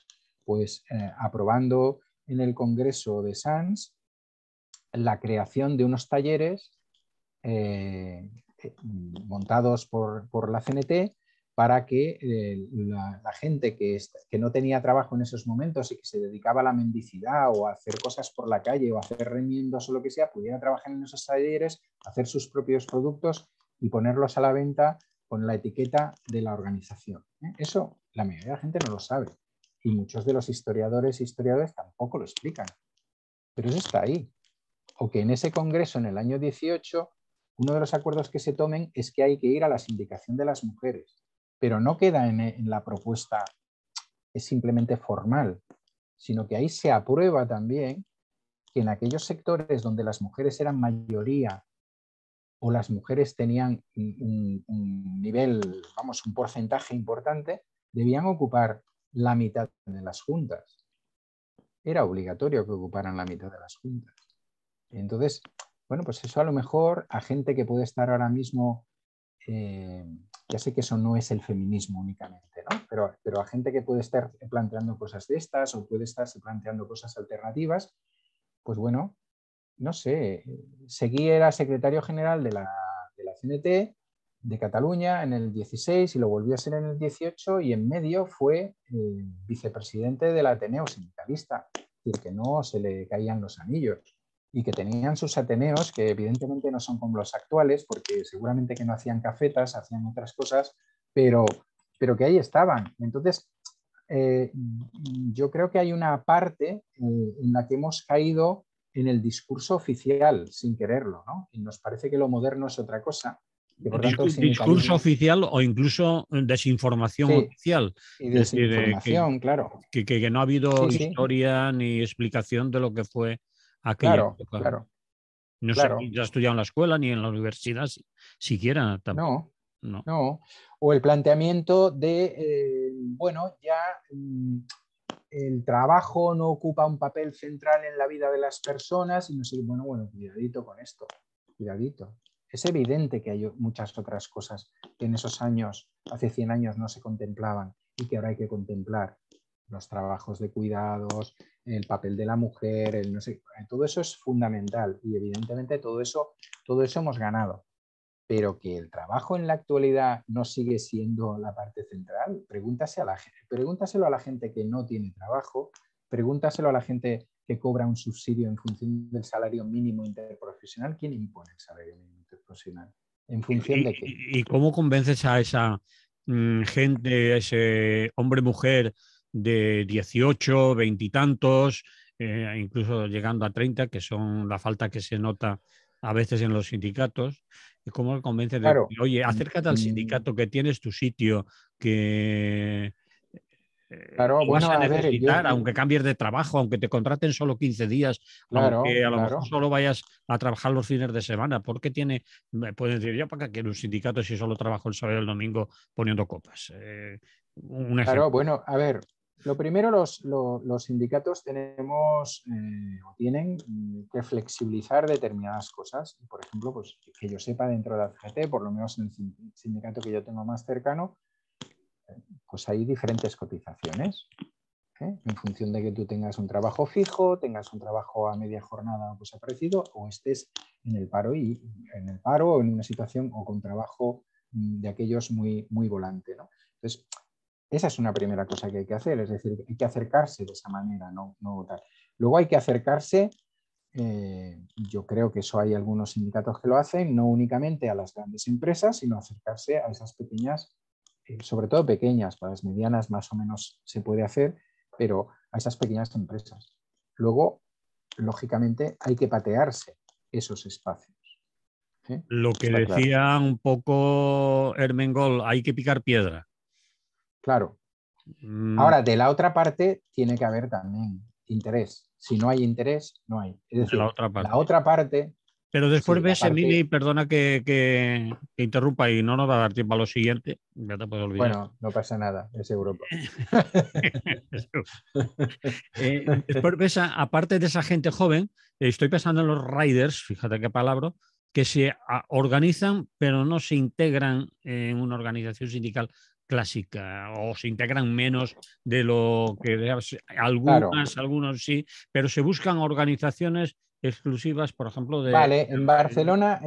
Pues aprobando en el Congreso de Sants la creación de unos talleres montados por la CNT para que la gente que no tenía trabajo en esos momentos y que se dedicaba a la mendicidad o a hacer cosas por la calle o a hacer remiendos o lo que sea, pudiera trabajar en esos talleres, hacer sus propios productos y ponerlos a la venta con la etiqueta de la organización. Eso la mayoría de la gente no lo sabe y muchos de los historiadores tampoco lo explican, pero eso está ahí. O que en ese congreso, en el año 18, uno de los acuerdos que se tomen es que hay que ir a la sindicación de las mujeres, pero no queda en la propuesta, es simplemente formal, sino que ahí se aprueba también que en aquellos sectores donde las mujeres eran mayoría o las mujeres tenían un nivel, vamos, un porcentaje importante, debían ocupar la mitad de las juntas. Era obligatorio que ocuparan la mitad de las juntas. Entonces, bueno, pues eso a lo mejor a gente que puede estar ahora mismo, ya sé que eso no es el feminismo únicamente, ¿no? Pero a gente que puede estar planteando cosas de estas o puede estarse planteando cosas alternativas, pues bueno, no sé, Seguí era secretario general de la CNT de Cataluña en el 16 y lo volvió a ser en el 18 y en medio fue vicepresidente del Ateneo Sindicalista, es decir, que no se le caían los anillos y que tenían sus ateneos que evidentemente no son como los actuales porque seguramente que no hacían cafetas, hacían otras cosas, pero que ahí estaban. Entonces, yo creo que hay una parte en la que hemos caído en el discurso oficial sin quererlo, ¿no? Y nos parece que lo moderno es otra cosa. Que por tanto el Discurso sindicalismo... oficial o incluso desinformación Sí, oficial. y Es decir, desinformación, claro. que no ha habido Sí, sí, historia ni explicación de lo que fue aquella claro, época. claro, No se claro. ha estudiado en la escuela ni en la universidad siquiera tampoco. No, No. No. O el planteamiento de, bueno, ya el trabajo no ocupa un papel central en la vida de las personas y no sé, bueno, cuidadito con esto, cuidadito. Es evidente que hay muchas otras cosas que en esos años, hace 100 años, no se contemplaban y que ahora hay que contemplar. Los trabajos de cuidados, el papel de la mujer, el no sé, todo eso es fundamental y evidentemente todo eso hemos ganado. Pero que el trabajo en la actualidad no sigue siendo la parte central, pregúntaselo a la gente que no tiene trabajo, pregúntaselo a la gente que cobra un subsidio en función del salario mínimo interprofesional. ¿Quién impone el salario mínimo interprofesional? ¿En función de qué? ¿Y cómo convences a esa gente, a ese hombre-mujer de 18, 20 y tantos, incluso llegando a 30, que son la falta que se nota a veces en los sindicatos? ¿Cómo lo convences de, Claro. oye, acércate al sindicato, que tienes tu sitio, que Claro, lo vas bueno, a a ver, necesitar, aunque cambies de trabajo, aunque te contraten solo 15 días, claro, aunque a lo mejor claro. solo vayas a trabajar los fines de semana? ¿Por qué me pueden decir, yo para qué quiero un sindicato si solo trabajo el sábado y el domingo poniendo copas? Un Claro, ejemplo. bueno, a ver, lo primero, los sindicatos tenemos o tienen que flexibilizar determinadas cosas. Por ejemplo, pues que yo sepa, dentro de la CGT, por lo menos en el sindicato que yo tengo más cercano, pues hay diferentes cotizaciones, en función de que tú tengas un trabajo fijo, tengas un trabajo a media jornada o cosa parecido, o estés en el paro o en una situación o con trabajo de aquellos muy, muy volante, ¿no? Entonces, esa es una primera cosa que hay que hacer, es decir, hay que acercarse de esa manera, no tal. Luego hay que acercarse, yo creo que eso hay algunos sindicatos que lo hacen, no únicamente a las grandes empresas, sino acercarse a esas pequeñas, sobre todo pequeñas, para las medianas más o menos se puede hacer, pero a esas pequeñas empresas. Luego, lógicamente, hay que patearse esos espacios. Lo que Está claro. decía un poco Ermengol, hay que picar piedra. Claro. Mm, Ahora, de la otra parte, tiene que haber también interés. Si no hay interés, no hay. Es de la decir, otra la parte. otra parte, Pero después sí, la ves, Emily, parte, perdona que interrumpa y no nos va a dar tiempo a lo siguiente, ya te puedo olvidar. bueno, no pasa nada, es Europa. Después ves, aparte de esa gente joven, estoy pensando en los riders, fíjate qué palabra, que se organizan, pero no se integran en una organización sindical clásica, o se integran menos de lo que Claro, algunos sí, pero se buscan organizaciones exclusivas, por ejemplo, de... vale, en Barcelona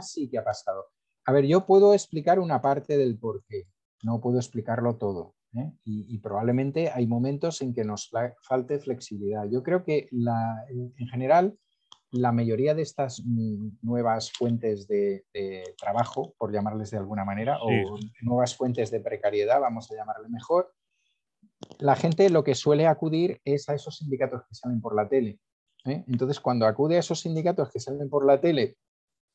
sí que ha pasado. A ver, yo puedo explicar una parte del porqué, no puedo explicarlo todo. Y probablemente hay momentos en que nos falte flexibilidad. Yo creo que en general la mayoría de estas nuevas fuentes de trabajo, por llamarles de alguna manera, Sí, o nuevas fuentes de precariedad, vamos a llamarle mejor, la gente lo que suele acudir es a esos sindicatos que salen por la tele. Entonces, cuando acude a esos sindicatos que salen por la tele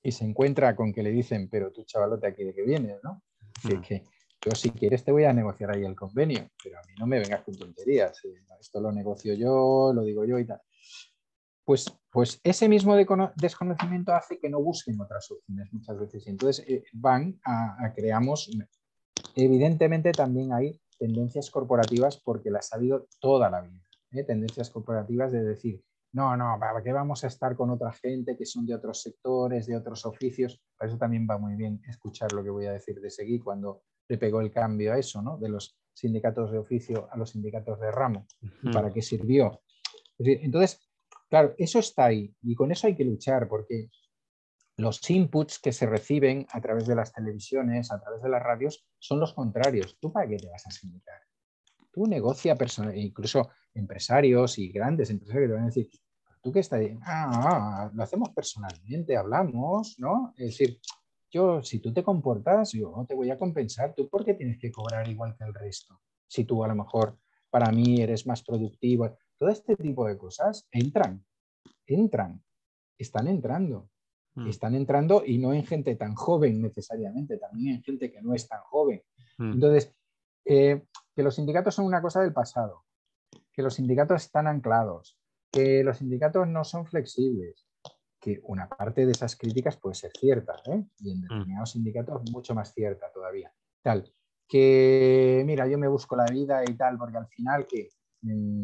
y se encuentra con que le dicen, pero tú chavalote, ¿aquí de qué vienes? ¿No? Que yo, si quieres, te voy a negociar ahí el convenio, pero a mí no me vengas con tonterías. Esto lo negocio yo, lo digo yo y tal. Pues ese mismo desconocimiento hace que no busquen otras opciones muchas veces. Y entonces van creamos, evidentemente también hay tendencias corporativas porque las ha habido toda la vida. Tendencias corporativas de decir, no, ¿para qué vamos a estar con otra gente que son de otros sectores, de otros oficios? Para eso también va muy bien escuchar lo que voy a decir de Seguí cuando le pegó el cambio a eso, ¿no? De los sindicatos de oficio a los sindicatos de ramo. ¿Y para qué sirvió? Es decir, entonces, claro, eso está ahí y con eso hay que luchar porque los inputs que se reciben a través de las televisiones, a través de las radios, son los contrarios. ¿Tú para qué te vas a sindicar? Tú negocia personas, incluso empresarios y grandes empresarios que te van a decir, ¿tú qué estás diciendo? Lo hacemos personalmente, hablamos, ¿no? Es decir, si tú te comportas, yo no te voy a compensar. ¿Tú por qué tienes que cobrar igual que el resto? Si tú a lo mejor para mí eres más productivo. Todo este tipo de cosas entran, están entrando. Están entrando y no en gente tan joven necesariamente, también en gente que no es tan joven. Entonces, que los sindicatos son una cosa del pasado, que los sindicatos están anclados, que los sindicatos no son flexibles, que una parte de esas críticas puede ser cierta, ¿eh? Y en determinados sindicatos mucho más cierta todavía. Tal, que mira, yo me busco la vida y tal, porque al final que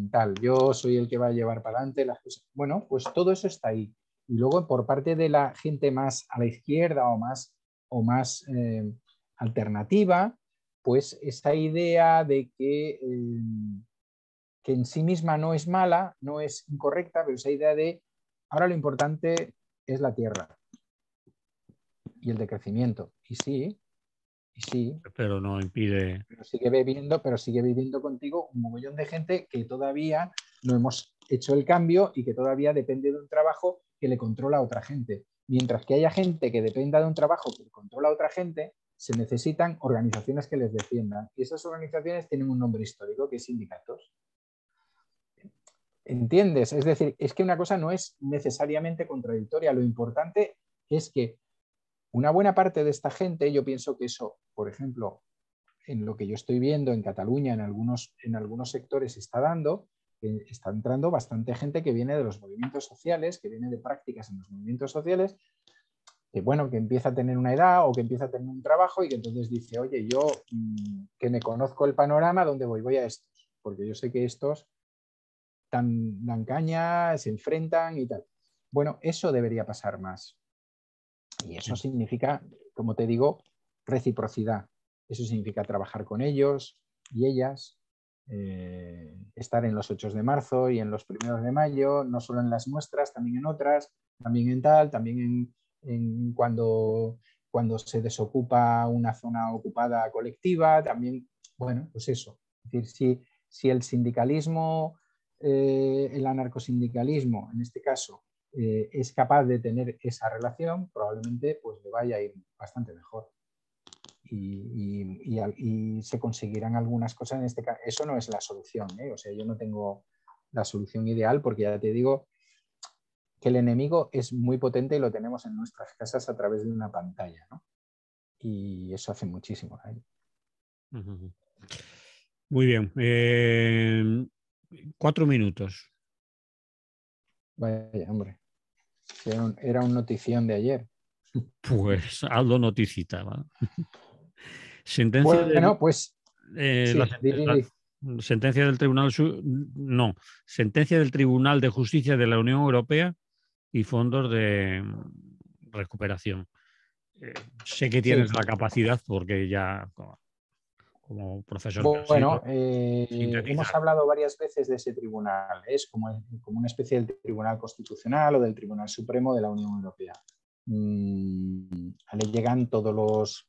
tal, yo soy el que va a llevar para adelante las cosas. Bueno, pues todo eso está ahí. Y luego por parte de la gente más a la izquierda o más alternativa, pues esta idea de que en sí misma no es mala, no es incorrecta, pero esa idea de ahora lo importante es la tierra y el decrecimiento. Y sí, Pero no impide. pero sigue viviendo contigo un mogollón de gente que todavía no hemos hecho el cambio y que todavía depende de un trabajo que le controla a otra gente. Mientras que haya gente que dependa de un trabajo que le controla a otra gente, se necesitan organizaciones que les defiendan. Y esas organizaciones tienen un nombre histórico que es sindicatos. ¿Entiendes? Es decir, es que una cosa no es necesariamente contradictoria. Lo importante es que una buena parte de esta gente, yo pienso que eso, por ejemplo, en lo que yo estoy viendo en Cataluña, en algunos sectores está dando, está entrando bastante gente que viene de los movimientos sociales, que viene de prácticas en los movimientos sociales, que bueno, que empieza a tener una edad o que empieza a tener un trabajo y que entonces dice, oye, yo que me conozco el panorama, ¿dónde voy? Voy a estos, porque yo sé que estos dan caña, se enfrentan y tal. Bueno, eso debería pasar más. Y eso significa, como te digo, reciprocidad. Eso significa trabajar con ellos y ellas, estar en los 8 de marzo y en los 1 de mayo, no solo en las nuestras, también en otras, también en tal, también en cuando se desocupa una zona ocupada colectiva, también, bueno, pues eso. Es decir, si el sindicalismo, el anarcosindicalismo, en este caso, es capaz de tener esa relación, probablemente pues le vaya a ir bastante mejor. Y se conseguirán algunas cosas en este caso. Eso no es la solución, ¿eh? O sea, yo no tengo la solución ideal porque ya te digo que el enemigo es muy potente y lo tenemos en nuestras casas a través de una pantalla, ¿no? Y eso hace muchísimo daño. Muy bien. 4 minutos. Vaya, hombre. Era un notición de ayer. Pues Aldo noticita. ¿Va? Sentencia del, Bueno, pues sí, sentencia del Tribunal no, sentencia del Tribunal de Justicia de la Unión Europea y fondos de recuperación. Sé que sí. tienes la capacidad porque ya como profesor que has Bueno, sido, sintetizar. hemos hablado varias veces de ese tribunal. Es como una especie del Tribunal Constitucional o del Tribunal Supremo de la Unión Europea. Le llegan todos los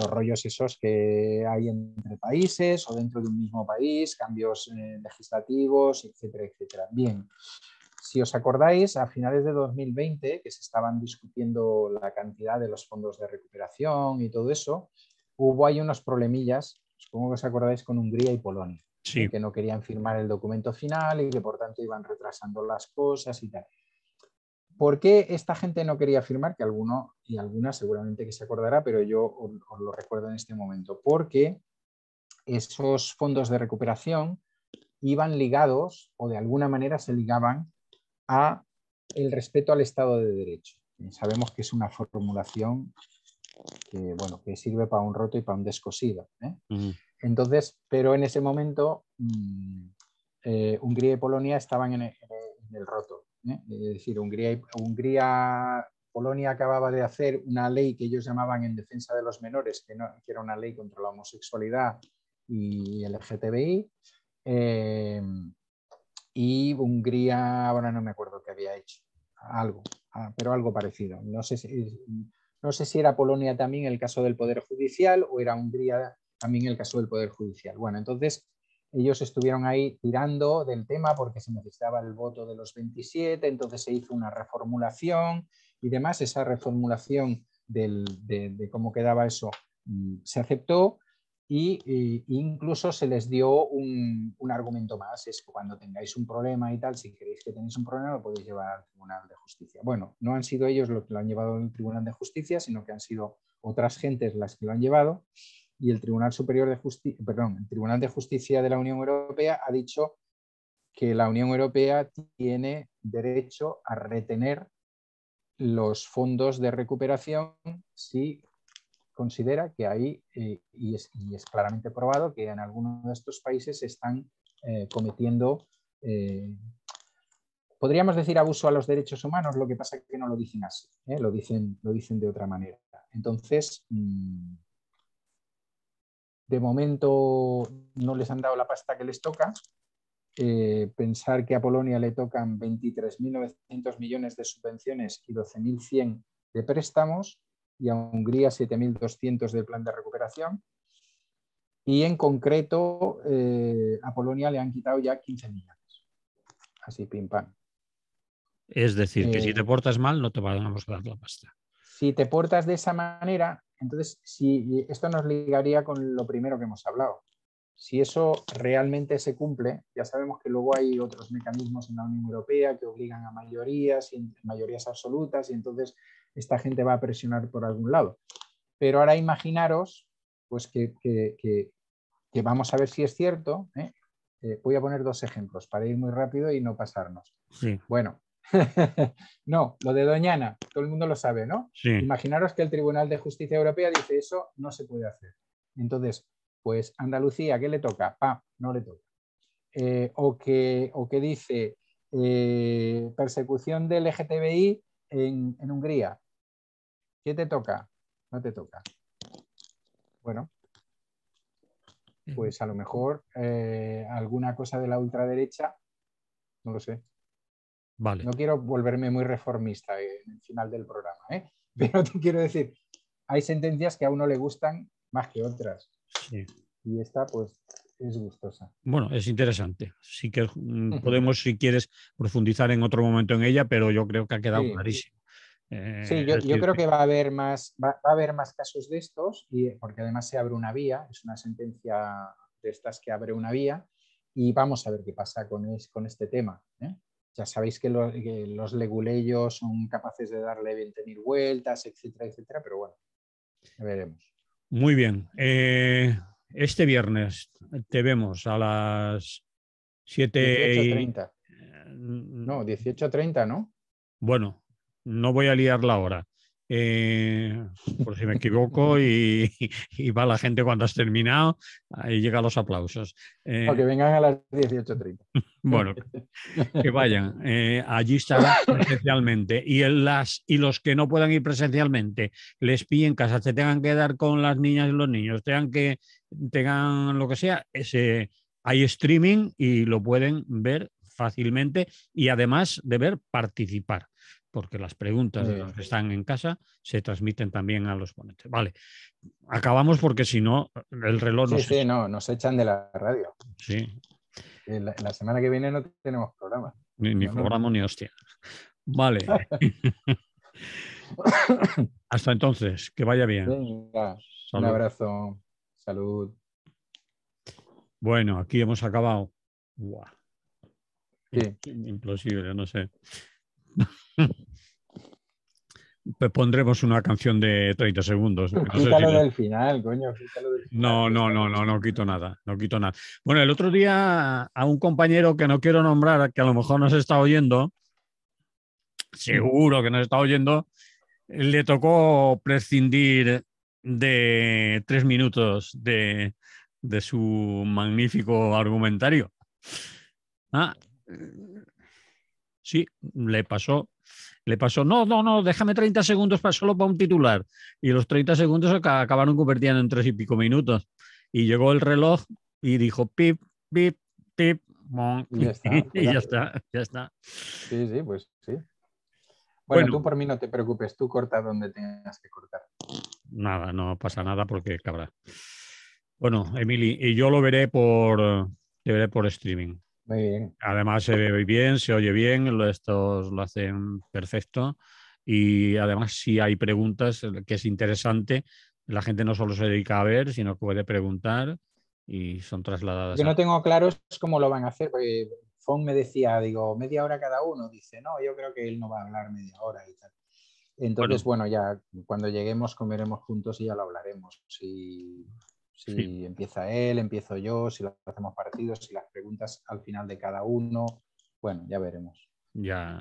rollos esos que hay entre países o dentro de un mismo país, cambios legislativos, etcétera, etcétera. Bien, si os acordáis, a finales de 2020, que se estaban discutiendo la cantidad de los fondos de recuperación y todo eso, hubo ahí unos problemillas, supongo que os acordáis, con Hungría y Polonia, Sí. que no querían firmar el documento final y que por tanto iban retrasando las cosas y tal. ¿Por qué esta gente no quería firmar? Que alguno y alguna seguramente que se acordará, pero yo os lo recuerdo en este momento. Porque esos fondos de recuperación iban ligados o de alguna manera se ligaban a el respeto al Estado de Derecho. Sabemos que es una formulación que, bueno, que sirve para un roto y para un descosido. Entonces, pero en ese momento Hungría y Polonia estaban en el roto. Es decir, Polonia acababa de hacer una ley que ellos llamaban en defensa de los menores, que era una ley contra la homosexualidad y el LGTBI. Y Hungría, ahora no me acuerdo qué había hecho, pero algo parecido. No sé si era Polonia también el caso del Poder Judicial o era Hungría también el caso del Poder Judicial. Bueno, entonces ellos estuvieron ahí tirando del tema porque se necesitaba el voto de los 27, entonces se hizo una reformulación y demás. Esa reformulación de cómo quedaba eso se aceptó. Incluso se les dio un argumento más, es que cuando tengáis un problema y tal, si creéis que tenéis un problema, lo podéis llevar al Tribunal de Justicia. Bueno, no han sido ellos los que lo han llevado al Tribunal de Justicia, sino que han sido otras gentes las que lo han llevado, y el Tribunal Superior de Justicia, perdón, el Tribunal de Justicia de la Unión Europea ha dicho que la Unión Europea tiene derecho a retener los fondos de recuperación si considera que hay, y es claramente probado, que en algunos de estos países están cometiendo, podríamos decir, abuso a los derechos humanos, lo que pasa es que no lo dicen así, lo dicen de otra manera. Entonces, de momento no les han dado la pasta que les toca. Pensar que a Polonia le tocan 23.900 millones de subvenciones y 12.100 de préstamos, y a Hungría 7.200 del plan de recuperación. Y en concreto a Polonia le han quitado ya 15 millones. Así, pim pam. Es decir, que si te portas mal no te vamos a dar la pasta. Si te portas de esa manera, entonces si esto nos ligaría con lo primero que hemos hablado. Si eso realmente se cumple, ya sabemos que luego hay otros mecanismos en la Unión Europea que obligan a mayorías y mayorías absolutas, y entonces esta gente va a presionar por algún lado. Pero ahora imaginaros pues que vamos a ver si es cierto. Voy a poner 2 ejemplos para ir muy rápido y no pasarnos. Sí. Bueno, no, lo de Doñana, todo el mundo lo sabe, ¿no? Sí. Imaginaros que el Tribunal de Justicia Europea dice eso no se puede hacer. Entonces, pues Andalucía, ¿qué le toca? No le toca. O que dice persecución del LGTBI en Hungría. ¿Qué te toca? No te toca. Bueno, pues a lo mejor alguna cosa de la ultraderecha, no lo sé. Vale. No quiero volverme muy reformista en el final del programa, pero te quiero decir, hay sentencias que a uno le gustan más que otras. Sí. Y esta, pues, es gustosa. Bueno, es interesante. Sí que podemos, si quieres, profundizar en otro momento en ella, pero yo creo que ha quedado clarísimo. Sí, yo creo que va a haber más casos de estos, porque además se abre una vía, es una sentencia de estas que abre una vía, y vamos a ver qué pasa con este tema. Ya sabéis que los leguleyos son capaces de darle 20.000 vueltas, etcétera, etcétera, pero bueno, ya veremos. Muy bien. Este viernes te vemos a las 18:30. No, 18:30, ¿no? Bueno, no voy a liar la hora. Por si me equivoco y va la gente cuando has terminado y llegan los aplausos. O que vengan a las 18:30. Bueno, que vayan. Allí estarán presencialmente y los que no puedan ir presencialmente les pillen en casa, se tengan que dar con las niñas y los niños, tengan lo que sea, hay streaming y lo pueden ver fácilmente y además de ver, participar, porque las preguntas de los que están en casa se transmiten también a los ponentes. Vale, acabamos porque si no el reloj nos echa. No, nos echan de la radio. Sí. La semana que viene no tenemos programa. Ni programa ni hostia. Vale. Hasta entonces, que vaya bien. Venga, un abrazo. Salud. Bueno, aquí hemos acabado. Buah. Sí. Imposible, no sé. Pues pondremos una canción de 30 segundos. No quítalo del final, coño. Quítalo del final. No quito nada. No quito nada. Bueno, el otro día a un compañero que no quiero nombrar, que a lo mejor nos está oyendo, seguro que nos está oyendo, le tocó prescindir de 3 minutos de su magnífico argumentario. Sí, le pasó, no, déjame 30 segundos solo para un titular. Y los 30 segundos acabaron convirtiendo en 3 y pico minutos. Y llegó el reloj y dijo pip, pip, pip, mon. Y ya está. Y ya está. Sí, pues sí. Bueno, tú por mí no te preocupes, tú corta donde tengas que cortar. Nada, no pasa nada porque cabrá. Bueno, Emily, y yo lo veré por streaming. Muy bien. Además se ve bien, se oye bien, estos lo hacen perfecto y además si hay preguntas, que es interesante, la gente no solo se dedica a ver, sino que puede preguntar y son trasladadas. Lo que no tengo claro es cómo lo van a hacer, porque Fon me decía, digo, media hora cada uno. Dice, no, yo creo que él no va a hablar media hora y tal. Entonces, bueno, ya cuando lleguemos comeremos juntos y ya lo hablaremos. Si empieza él, empiezo yo, si lo hacemos partidos, si las preguntas al final de cada uno, bueno, ya veremos. ya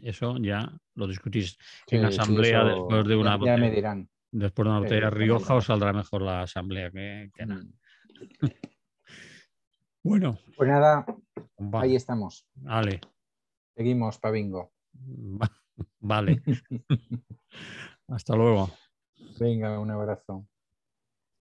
eso ya lo discutís Sí, en sí, asamblea eso después de una ya me botella. dirán. Después de una botella de Ya me Rioja dirán. os saldrá mejor la asamblea que nada. Mm. Bueno, Pues nada, va, ahí estamos. vale, Seguimos pa' bingo. vale. Hasta luego. Venga, un abrazo.